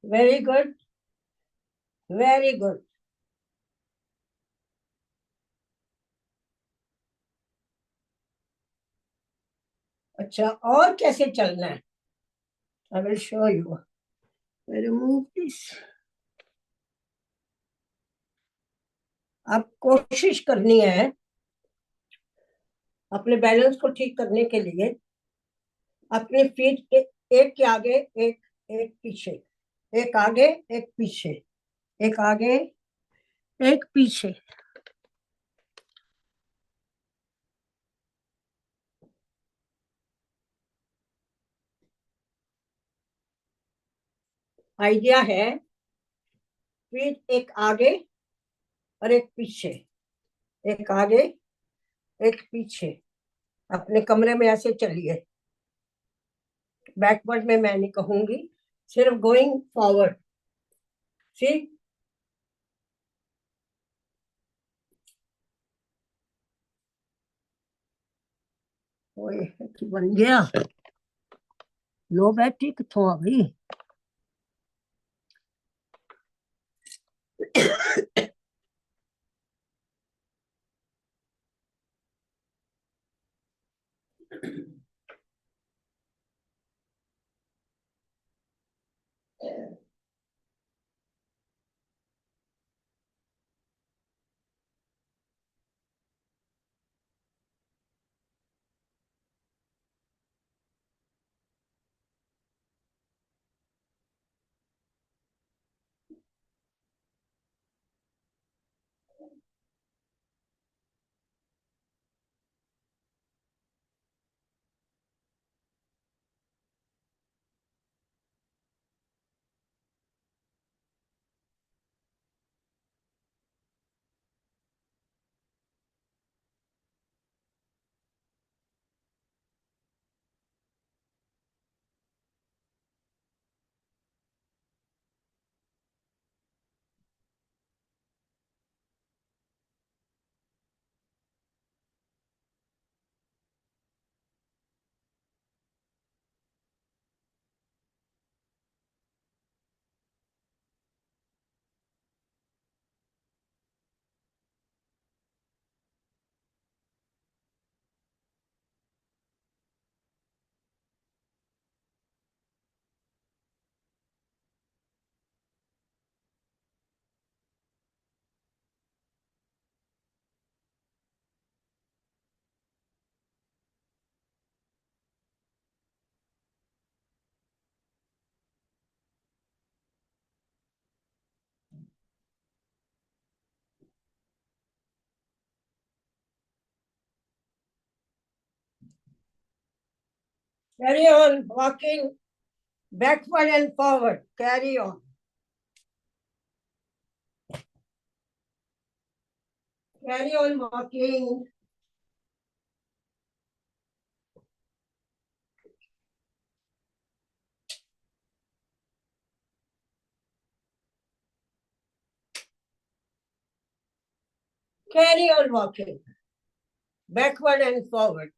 Very good, very good. अच्छा, और कैसे चलना है? I will show you. Remove this. अब कोशिश करनी है अपने बैलेंस को ठीक करने के लिए, अपने फीट के एक के आगे एक, एक पीछे, एक आगे एक पीछे, एक आगे एक पीछे। आइडिया है, फीट एक आगे और एक पीछे, एक आगे एक पीछे। अपने कमरे में ऐसे चलिए, बैकवर्ड में मैं नहीं कहूंगी, सिर्फ गोइंग फॉरवर्ड। सी, बन गया। लो बैटरी कितों आ गई? Carry on walking backward and forward. Carry on. Carry on walking. Carry on walking backward and forward.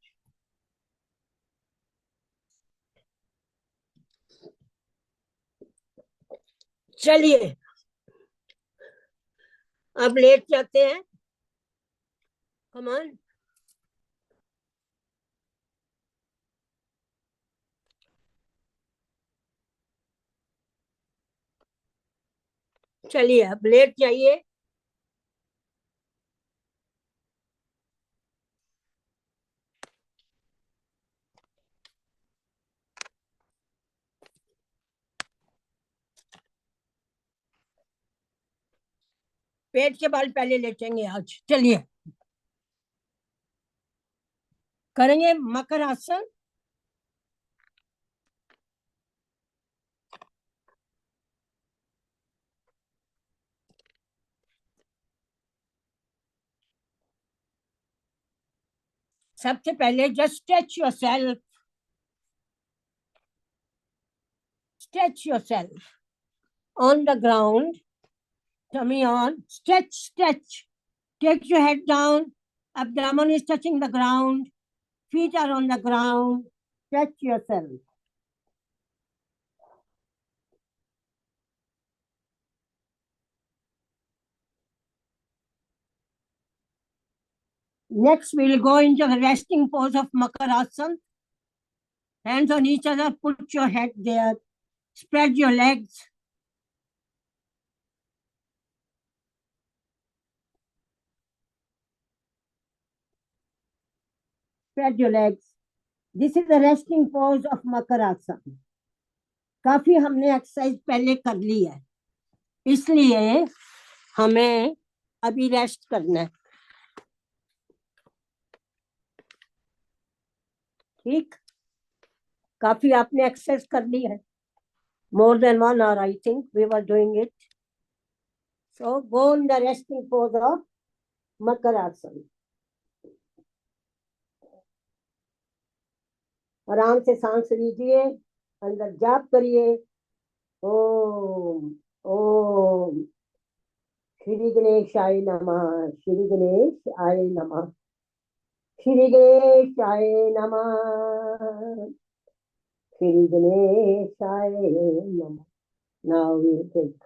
चलिए अब लेट जाते हैं. Come on. चलिए अब लेट जाइए. पेट के बाल पहले लेटेंगे आज. चलिए करेंगे मकर आसन. सबसे पहले just stretch yourself. Stretch yourself on the ground. Tummy on. Stretch, stretch. Take your head down. Abdomen is touching the ground. Feet are on the ground. Stretch yourself. Next, we will go into the resting pose of Makarasana. Hands on each other. Put your head there. Spread your legs. Spread your legs. This is the resting pose of Makarasana. काफी हमने exercise पहले कर ली है, इसलिए हमें अभी rest करना है. ठीक, काफी आपने एक्सरसाइज कर ली है. More than 1 hour, I think we were doing it. So go in the resting pose of Makarasana. आराम से सांस लीजिए, अंदर जाप करिए. ओम ओम श्री गणेशाय नमः, श्री गणेशाय नमः, श्री गणेशाय नमः, श्री गणेशाय नमः. Now we take.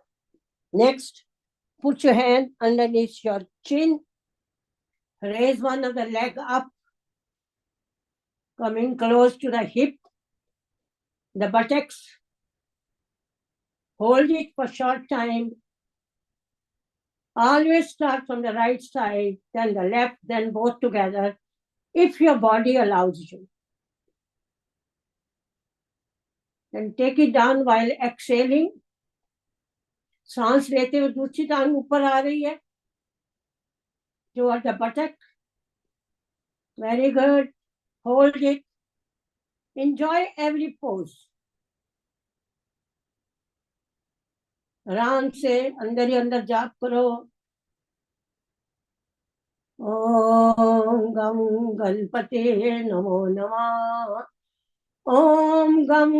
Next, put your hand underneath your chin. Raise one of the leg up, coming close to the hip, the buttocks. Hold it for short time. Always start from the right side, then the left, then both together, if your body allows you. Then take it down while exhaling. सांस लेते हुए दूसरी टांग ऊपर आ रही है, toward the buttock. Very good. Hold it. Enjoy every pose. आराम से अंदर ही अंदर जाप करो. ओम गम गणपते नमो नमः. ओम गम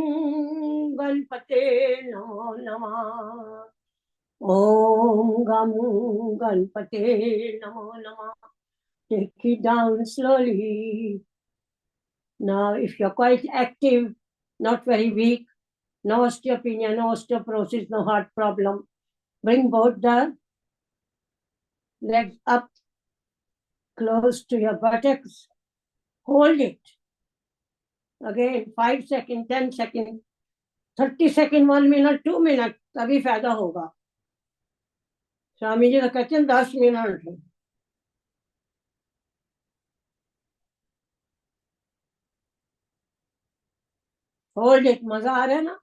गणपते नमो नमः. ओम गम गणपते नमो नमः. Take it down slowly. Now, if you're quite active, not very weak, no osteopenia, no osteoporosis, no heart problem, bring both the legs up close to your buttocks. Hold it. Again, 5 seconds, 10 seconds, 30 seconds, 1 minute, 2 minutes, तभी फायदा होगा. स्वामी जी तो कहते हैं 10 minute. Hold it. मजा आ रहा है ना?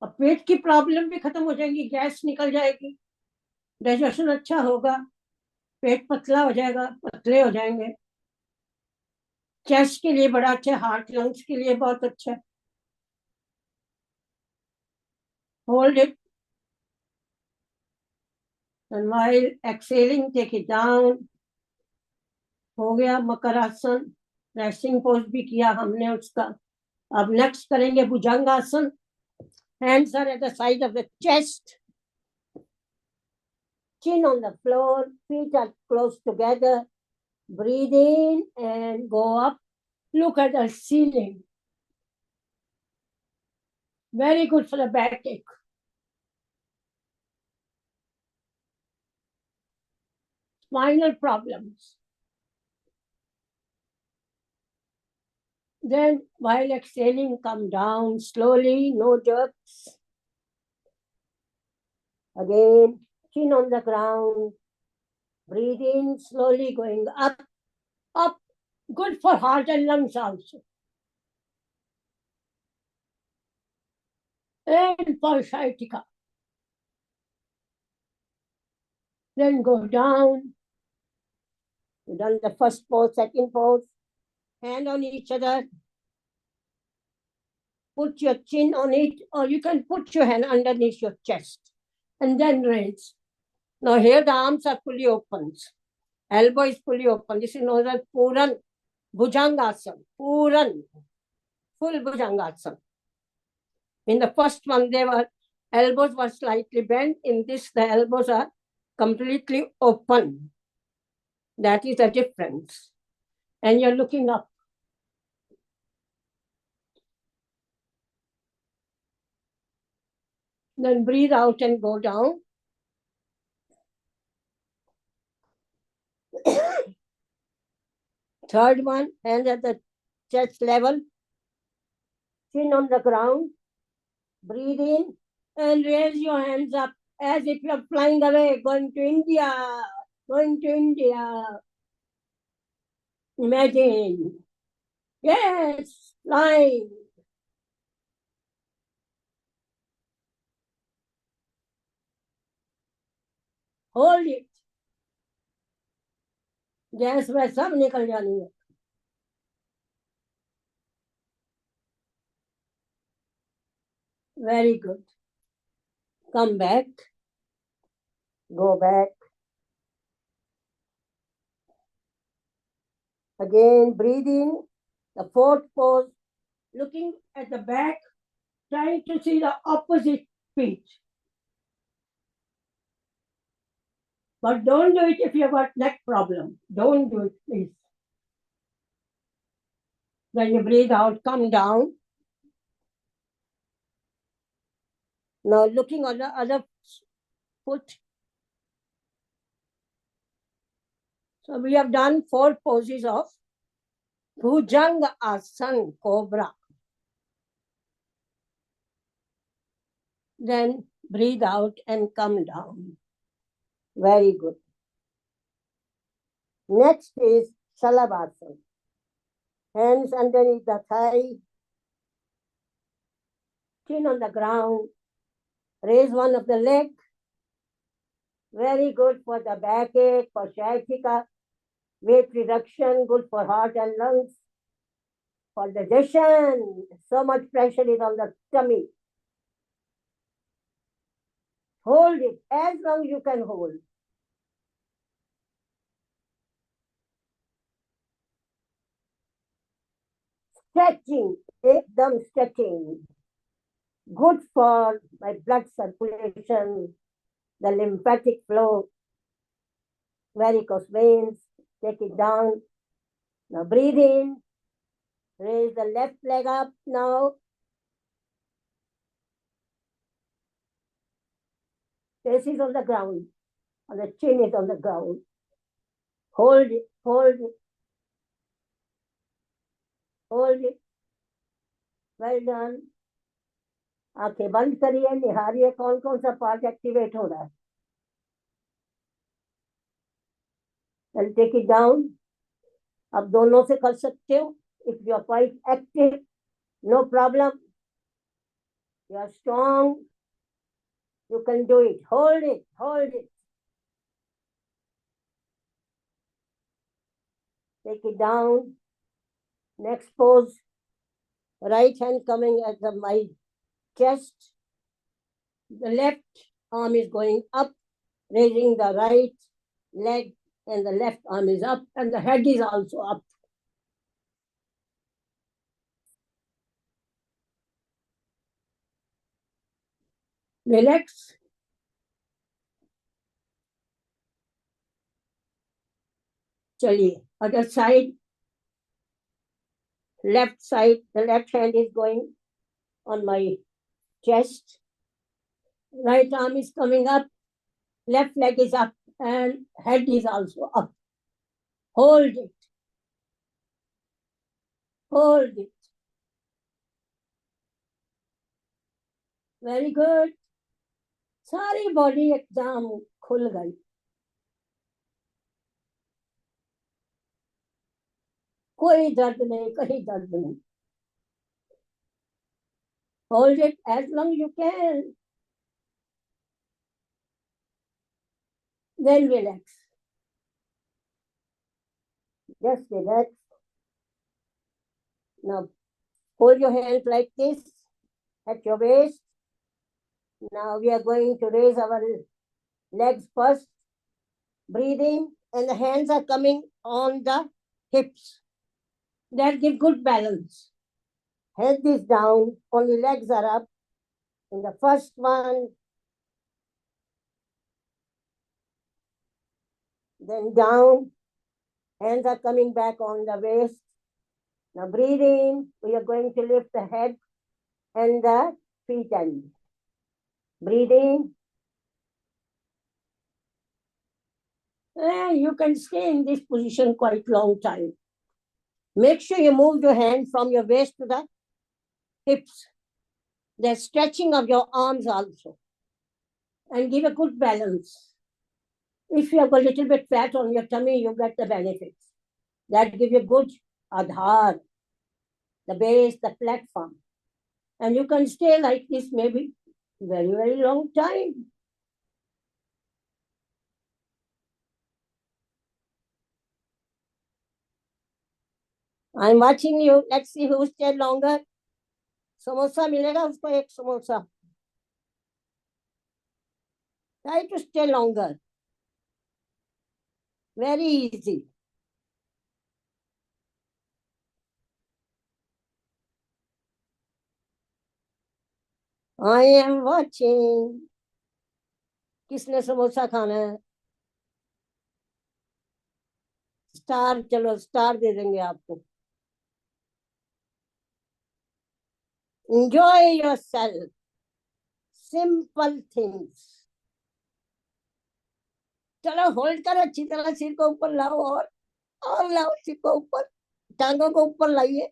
अब पेट की प्रॉब्लम भी खत्म हो जाएगी, गैस निकल जाएगी, डाइजेशन अच्छा होगा, पेट पतला हो जाएगा, पतले हो जाएंगे. चेस्ट के लिए बड़ा अच्छा, हार्ट लंग्स के लिए बहुत अच्छा. Hold it. And while exhaling, take it down. हो गया मकरासन. रेस्टिंग पोज भी किया हमने उसका. अब नेक्स्ट करेंगे भुजंगासन. Hands are at the side of the chest. Chin on the floor. Feet are close together. Breathe in and go up. Look at the ceiling. Very good for the backache. Spinal problems. Then, while exhaling, come down slowly, no jerks. Again, chin on the ground. Breathe in slowly, going up, up. Good for heart and lungs also. And for Shaitika. Then go down. You've done the first pose, second pose. Hand on each other. Put your chin on it, or you can put your hand underneath your chest. And then raise. Now here the arms are fully open. Elbow is fully open. This is known as Puran Bhujangasana. Puran. Full Bhujangasana. In the first one, elbows were slightly bent. In this, the elbows are completely open. That is the difference. And you're looking up. Then breathe out and go down. Third one, hands at the chest level. Chin on the ground. Breathe in and raise your hands up as if you're flying away, going to India. Going to India. Imagine. Yes, flying. Hold it. Gas में सब निकल जानी है. Very good. Come back. Go back. Again, breathe in. The fourth pose. Looking at the back. Trying to see the opposite feet. But don't do it if you've got neck problem. Don't do it, please. Then you breathe out, come down. Now looking on the other foot. So we have done 4 poses of Bhujanga Asana, Cobra. Then breathe out and come down. Very good. Next is Shalabhasana. Hands underneath the thigh. Chin on the ground. Raise one of the leg. Very good for the backache, for sciatica. Weight reduction, good for heart and lungs. For digestion, so much pressure is on the tummy. Hold it as long as you can hold. Stretching, ekdam stretching. Good for my blood circulation, the lymphatic flow, varicose veins. Take it down. Now breathe in. Raise the left leg up now. Face is on the ground. And the chin is on the ground. Hold it, hold it. Hold it. Well done. आंखें बंद करिए, निहारिए कौन कौन सा part activate हो रहा है. I'll take it down. आप दोनों से कर सकते हो. If you are quite active, no problem. You are strong. You can do it. Hold it, hold it. Take it down. Next pose, right hand coming at my chest. The left arm is going up, raising the right leg, and the left arm is up, and the head is also up. Relax. Chaliye. Other side. Left side, the left hand is going on my chest. Right arm is coming up, left leg is up, and head is also up. Hold it. Hold it. Very good. सारी body एकदम खुल गई. कोई दर्द नहीं, कहीं दर्द नहीं. Hold it as long you can. Then relax. Just relax. Now hold your hands like this at your waist. Now we are going to raise our legs first. Breathe in, and the hands are coming on the hips. That gives good balance. Head is down, only legs are up. In the first one, then down, hands are coming back on the waist. Now breathe in, we are going to lift the head and the feet end. Breathe in. And you can stay in this position quite long time. Make sure you move your hand from your waist to the hips. The stretching of your arms also. And give a good balance. If you have a little bit fat on your tummy, you get the benefits. That gives you good adhar, the base, the platform. And you can stay like this maybe very, very long time. I'm watching you. Let's see who stay longer. Samosa मिलेगा उसको एक samosa. Try to stay longer. Very easy. I am watching. किसने समोसा खाना है? Star, चलो star दे देंगे आपको. Enjoy yourself. Simple things. चलो होल्ड करो अच्छी तरह, सिर को ऊपर लाओ और लाओ सिर को ऊपर, टांगों को ऊपर लाइए.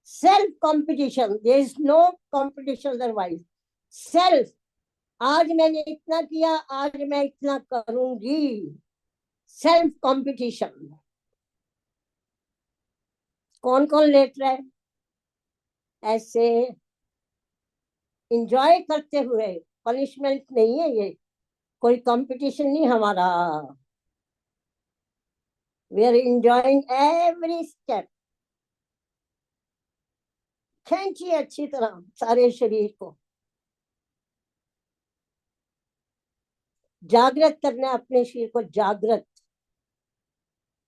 Self competition, there is no competition otherwise. Self, आज मैंने इतना किया, आज मैं इतना करूंगी. Self competition. कौन कौन लेट रहा है ऐसे? एंजॉय करते हुए, पनिशमेंट नहीं है ये, कोई कंपटीशन नहीं हमारा. We are enjoying every step. खींचिए अच्छी तरह सारे शरीर को. जागृत करना है अपने शरीर को, जागृत.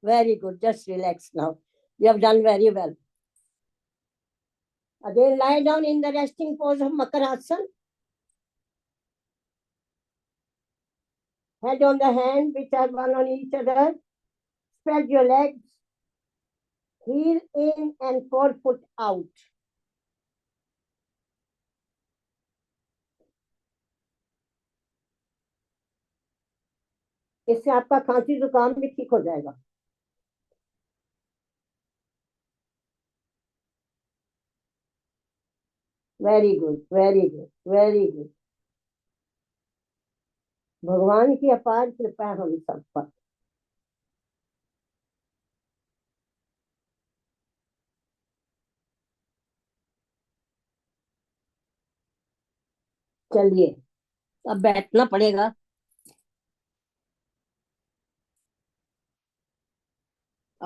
Very good. Just relax now. You have done very well. Again, lie down in the resting pose of Makarasana. Head on the hand, which are one on each other. Spread your legs. Heel in and forefoot out. इससे आपका खांसी जुकाम भी ठीक हो जाएगा. Very good, very good, very good. भगवान की अपार कृपा है हम सब पर. चलिए अब बैठना पड़ेगा.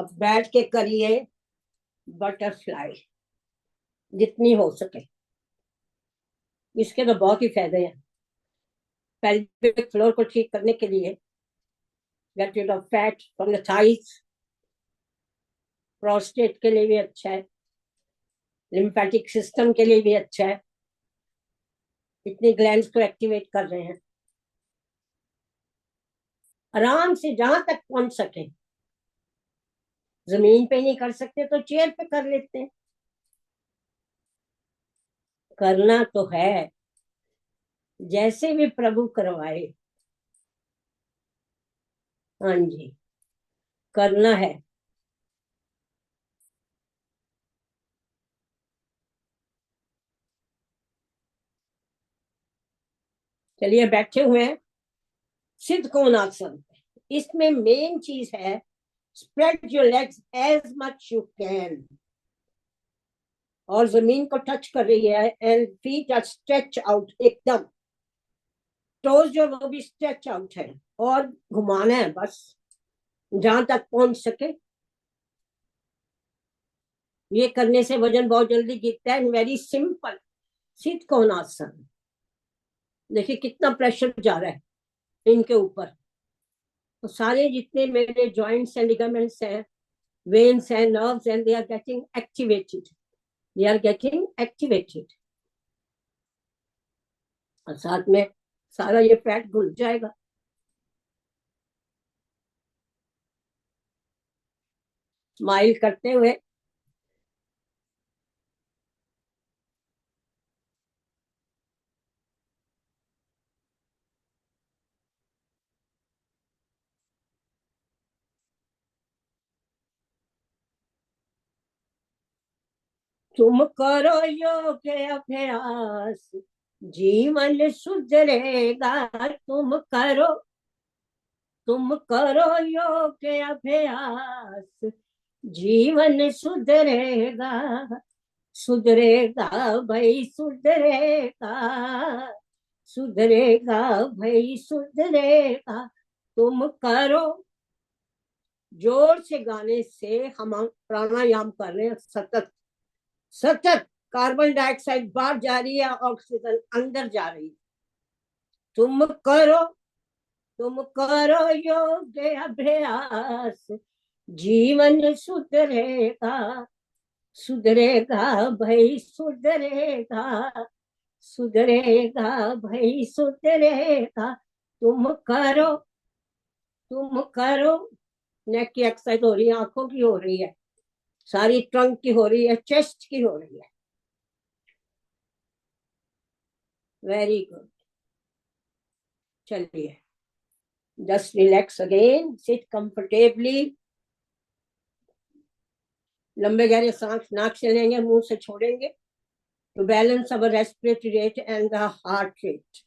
अब बैठ के करिए बटरफ्लाई जितनी हो सके। इसके तो बहुत ही फायदे हैं। पेल्विक फ्लोर को ठीक करने के लिए, get rid of fat from the thighs, prostate के लिए भी अच्छा है, लिम्फेटिक सिस्टम के लिए भी अच्छा है। इतनी ग्लैंड्स को एक्टिवेट कर रहे हैं। आराम से जहां तक पहुंच सके। जमीन पे नहीं कर सकते तो चेयर पे कर लेते हैं। करना तो है, जैसे भी प्रभु करवाए। हाँ जी, करना है। चलिए बैठे हुए हैं सिद्ध कोणासन। इसमें मेन चीज है, spread your legs as much you can, और जमीन को टच कर रही है, and feet are stretch out एकदम। टोज जो वो भी स्ट्रेच आउट है, और घुमाना है बस जहां तक पहुंच सके। ये करने से वजन बहुत जल्दी गिरता है। वेरी सिंपल सिद्ध कोणासन। देखिए कितना प्रेशर जा रहा है इनके ऊपर। तो सारे जितने मेरे जॉइंट्स एंड लिगामेंट्स हैं, veins and nerves, and they are getting activated, they are getting activated. और साथ में सारा ये फैट घुल जाएगा। स्माइल करते हुए। तुम करो योग अभ्यास, जीवन सुधरेगा। तुम करो योग अभ्यास, जीवन सुधरेगा। सुधरेगा भाई सुधरेगा, सुधरेगा भाई सुधरेगा। तुम करो। जोर से गाने से हम प्राणायाम कर रहे हैं। सतत सतत कार्बन डाइऑक्साइड बाहर जा रही है, ऑक्सीजन अंदर जा रही है। तुम करो, तुम करो योग अभ्यास, जीवन सुधरेगा। सुधरेगा भाई सुधरेगा, सुधरेगा भाई सुधरेगा। तुम करो, तुम करो। नेक की एक्सरसाइज हो रही है, आंखों की हो रही है, सारी ट्रंक की हो रही है, चेस्ट की हो रही है। Very good. चलिए, just relax again, sit comfortably. लंबे गहरे सांस नाक से लेंगे, मुंह से छोड़ेंगे, to balance our respiratory rate and the heart rate.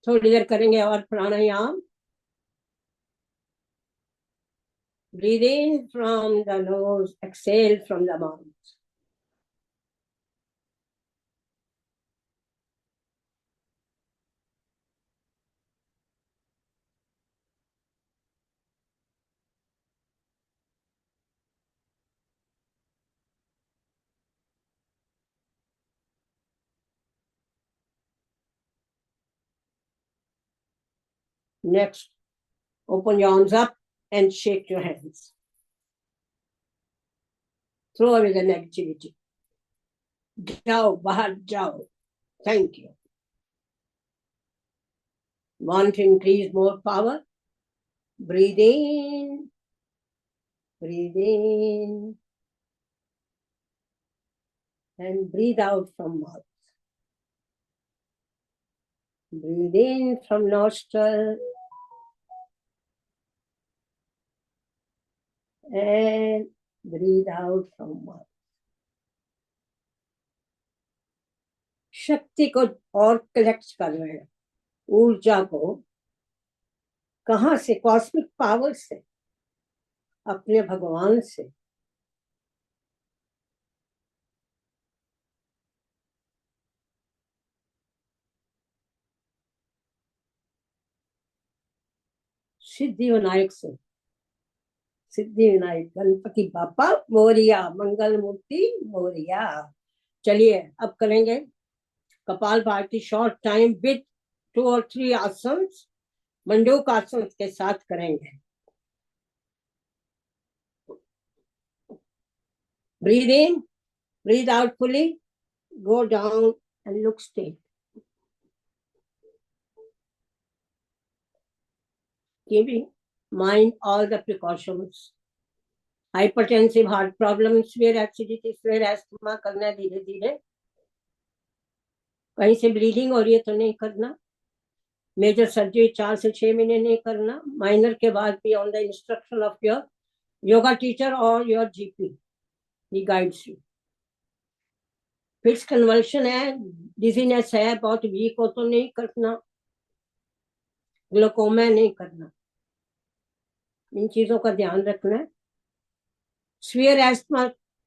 थोड़ी देर करेंगे और प्राणायाम। Breathe in from the nose, exhale from the mouth. Next, open your arms up and shake your hands. Throw away the negativity. Jao, bahar jao. Thank you. Want to increase more power? Breathe in. Breathe in. And breathe out from mouth. Breathe in from nostril. And breathe out from mouth. शक्ति को और collect कर रहे हैं, ऊर्जा को। कहां से? कॉस्मिक पावर से, अपने भगवान से। सिद्धि विनायक से। सिद्धि विनायक गणपति बापा मोरिया, मंगल मूर्ति मोरिया। चलिए अब करेंगे कपाल भारती शॉर्ट टाइम विद 2 और 3 आसन, मंडूक आसन के साथ करेंगे। Breathe in, breathe out fully, go down and look straight. Keeping mind all the precautions. Hypertensive heart problem, severe acidity, severe asthma करना है धीरे धीरे। कहीं से ब्लीडिंग हो रही है तो नहीं करना। मेजर सर्जरी 4 से 6 महीने नहीं करना। माइनर के बाद भी on the instruction of your yoga teacher और your GP, he guides you. Fits convulsion है, डिजीनेस है, बहुत वीक हो तो नहीं करना। ग्लूकोमा नहीं करना। इन चीजों का ध्यान रखना है। Severe asthma,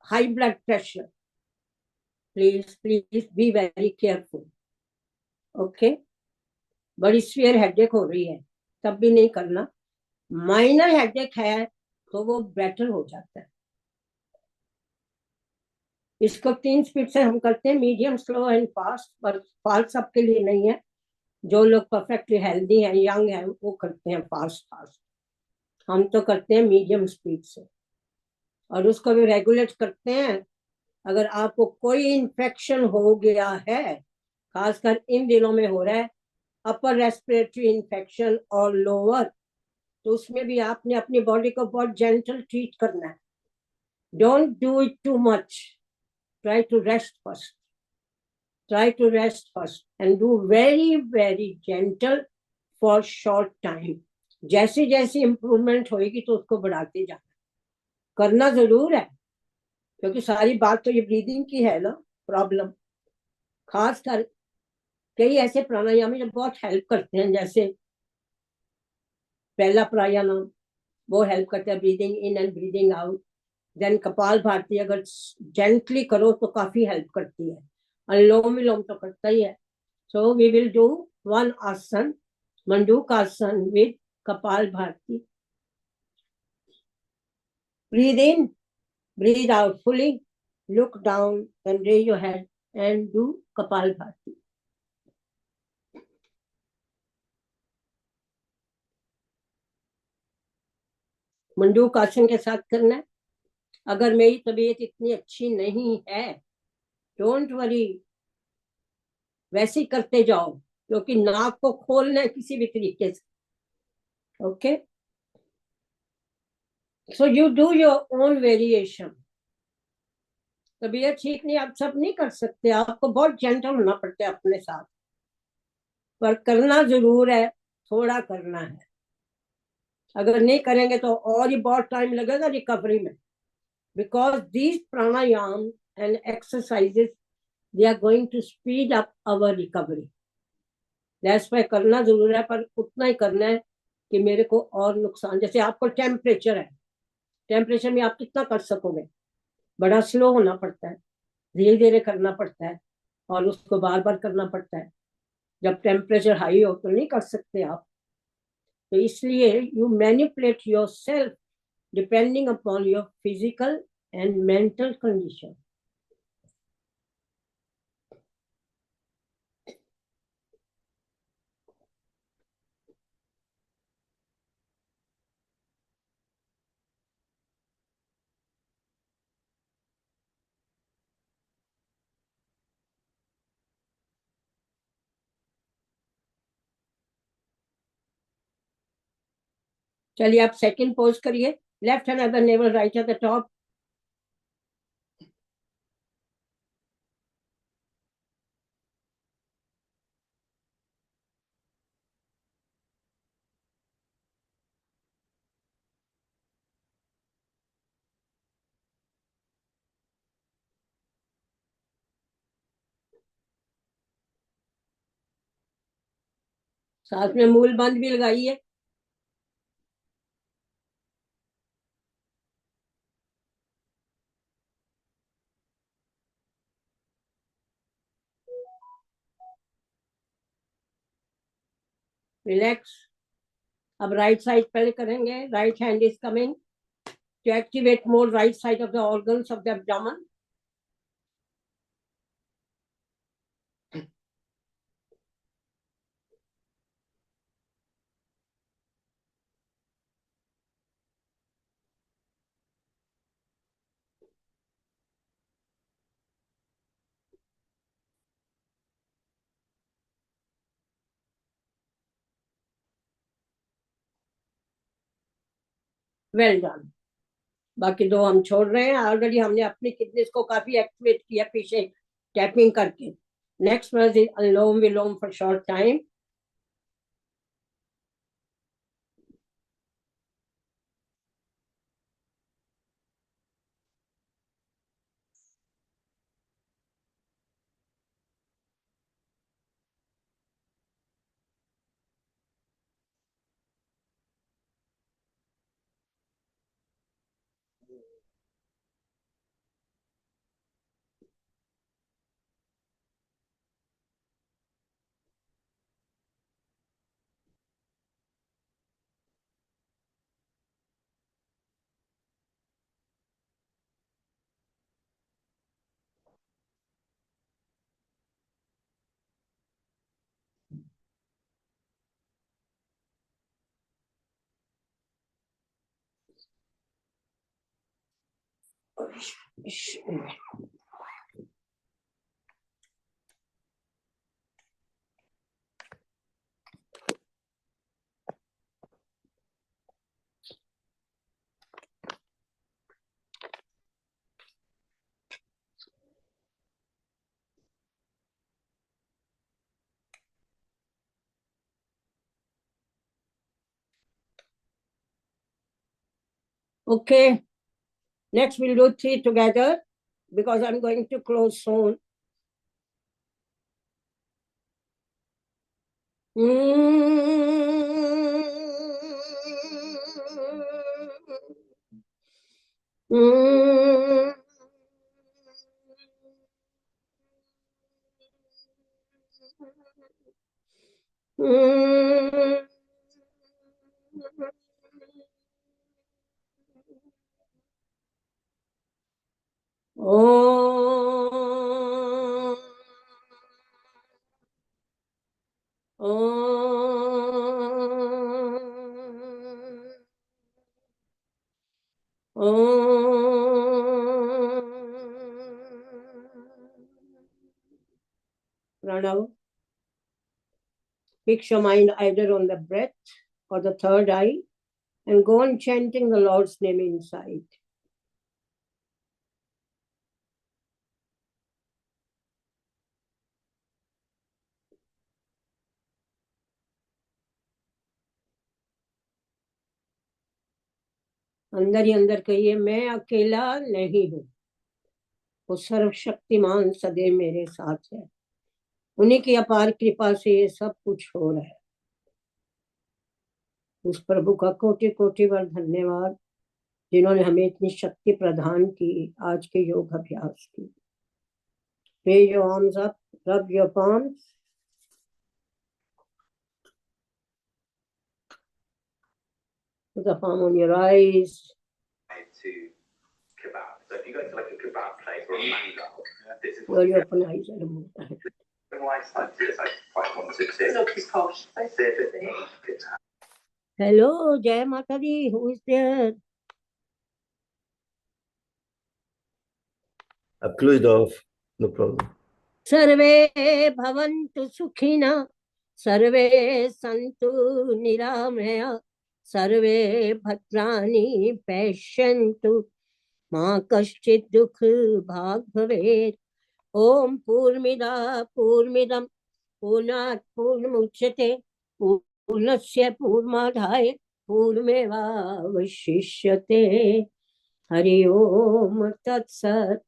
high blood pressure. Please be very careful. Okay. बड़ी severe headache हो रही है तब भी नहीं करना। माइनर हेडेक है तो वो बेटर हो जाता है। इसको 3 स्पीड से हम करते हैं, मीडियम, स्लो एंड फास्ट। पर फास्ट सबके लिए नहीं है। जो लोग परफेक्टली हेल्दी हैं, यंग हैं, वो करते हैं फास्ट। हम तो करते हैं मीडियम स्पीड से, और उसको भी रेगुलेट करते हैं। अगर आपको कोई इन्फेक्शन हो गया है, खासकर इन दिनों में हो रहा है, अपर रेस्पिरेटरी इन्फेक्शन और लोअर, तो उसमें भी आपने अपनी बॉडी को बहुत जेंटल ट्रीट करना है। Don't do it too much, try to rest first and do very very gentle for short time. जैसी जैसी इंप्रूवमेंट होगी तो उसको बढ़ाते जाना। करना जरूर है, क्योंकि सारी बात तो ये ब्रीदिंग की है ना प्रॉब्लम। खास कर कई ऐसे प्राणायाम जो बहुत हेल्प करते हैं, जैसे पहला प्राणायाम वो हेल्प करता है breathing in and breathing out. Then kapalbhati अगर जेंटली करो तो काफी हेल्प करती है। अनुलोम विलोम तो करता ही है। सो वी विल डू 1 आसन, मंडूक आसन with kapalbhati. Breathe in, breathe out fully, look down and raise your head and do Kapal Bharti. मंडूक आसन के साथ करना है। अगर मेरी तबीयत इतनी अच्छी नहीं है, डोंट वरी, वैसे ही करते जाओ, क्योंकि नाक को खोलना है किसी भी तरीके से। Okay, so you do your own variation. तबीयत ठीक नहीं, आप सब नहीं कर सकते, आपको बहुत जेंटल होना पड़ता है अपने साथ, पर करना जरूर है, थोड़ा करना है। अगर नहीं करेंगे तो और ही बहुत टाइम लगेगा रिकवरी में, because these pranayam and exercises, they are going to speed up our recovery. That's why करना जरूर है, पर उतना ही करना है कि मेरे को और नुकसान, जैसे आपको टेम्परेचर है, टेम्परेचर में आप कितना कर सकोगे? बड़ा स्लो होना पड़ता है, धीरे धीरे करना पड़ता है, और उसको बार बार करना पड़ता है। जब टेम्परेचर हाई हो तो नहीं कर सकते आप। तो इसलिए you manipulate your self depending upon your physical and mental condition. चलिए आप सेकंड पोज करिए। Left hand at the naval, right at the top. साथ में मूल बंद भी लगाइए। रिलैक्स, अब राइट साइड पहले करेंगे. Right hand is coming to activate more right side of the organs of the abdomen. Well done. बाकी दो हम छोड़ रहे हैं. ऑलरेडी हमने अपनी किडनीज को काफी एक्टिवेट किया पीछे टैपिंग करके. Next one is anulom vilom for short time. Okay, next we'll do 3 together because I'm going to close soon. Pranav. Fix your mind either on the breath or the third eye and go on chanting the Lord's name inside. अंदर ही अंदर कहिए, मैं अकेला नहीं हूं, वो सर्वशक्तिमान सदैव मेरे साथ है. उन्हीं की अपार कृपा से ये सब कुछ हो रहा है. उस प्रभु का कोटि कोटि बार धन्यवाद जिन्होंने हमें इतनी शक्ति प्रदान की आज के योग अभ्यास की. Raise your arms up, rub your palms. Put a palm on your eyes. To kebab. So if you go to like a kebab place or a mango, this is Roll your open eyes and move the head. Hello, Jai Mata Di. Who is there? I've closed off. No problem. Sarve bhavantu sukhina, sarve santu niramaya, sarve bhadrani pasyantu, ma kaschit dukh bhag bhavet. Om Purnamida Purnamidam Purnat Purnamuchyate Purnasya Purnamadhaya Purnameva Vashishyate. Hari Om Tat Sat.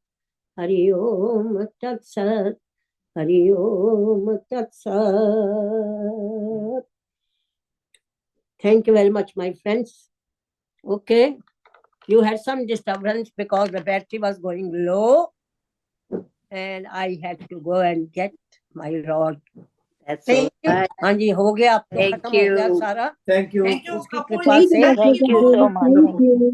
Hari Om Tat Sat. Hari Om Tat Sat. Thank you very much, my friends. Okay, you had some disturbance because the battery was going low and I had to go and get my rod That's all Thank you. right. हाँ जी, हो गया, अब तो Thank खत्म हो गया you. सारा Thank you. उसकी कृपा से। Thank you so much. Thank you.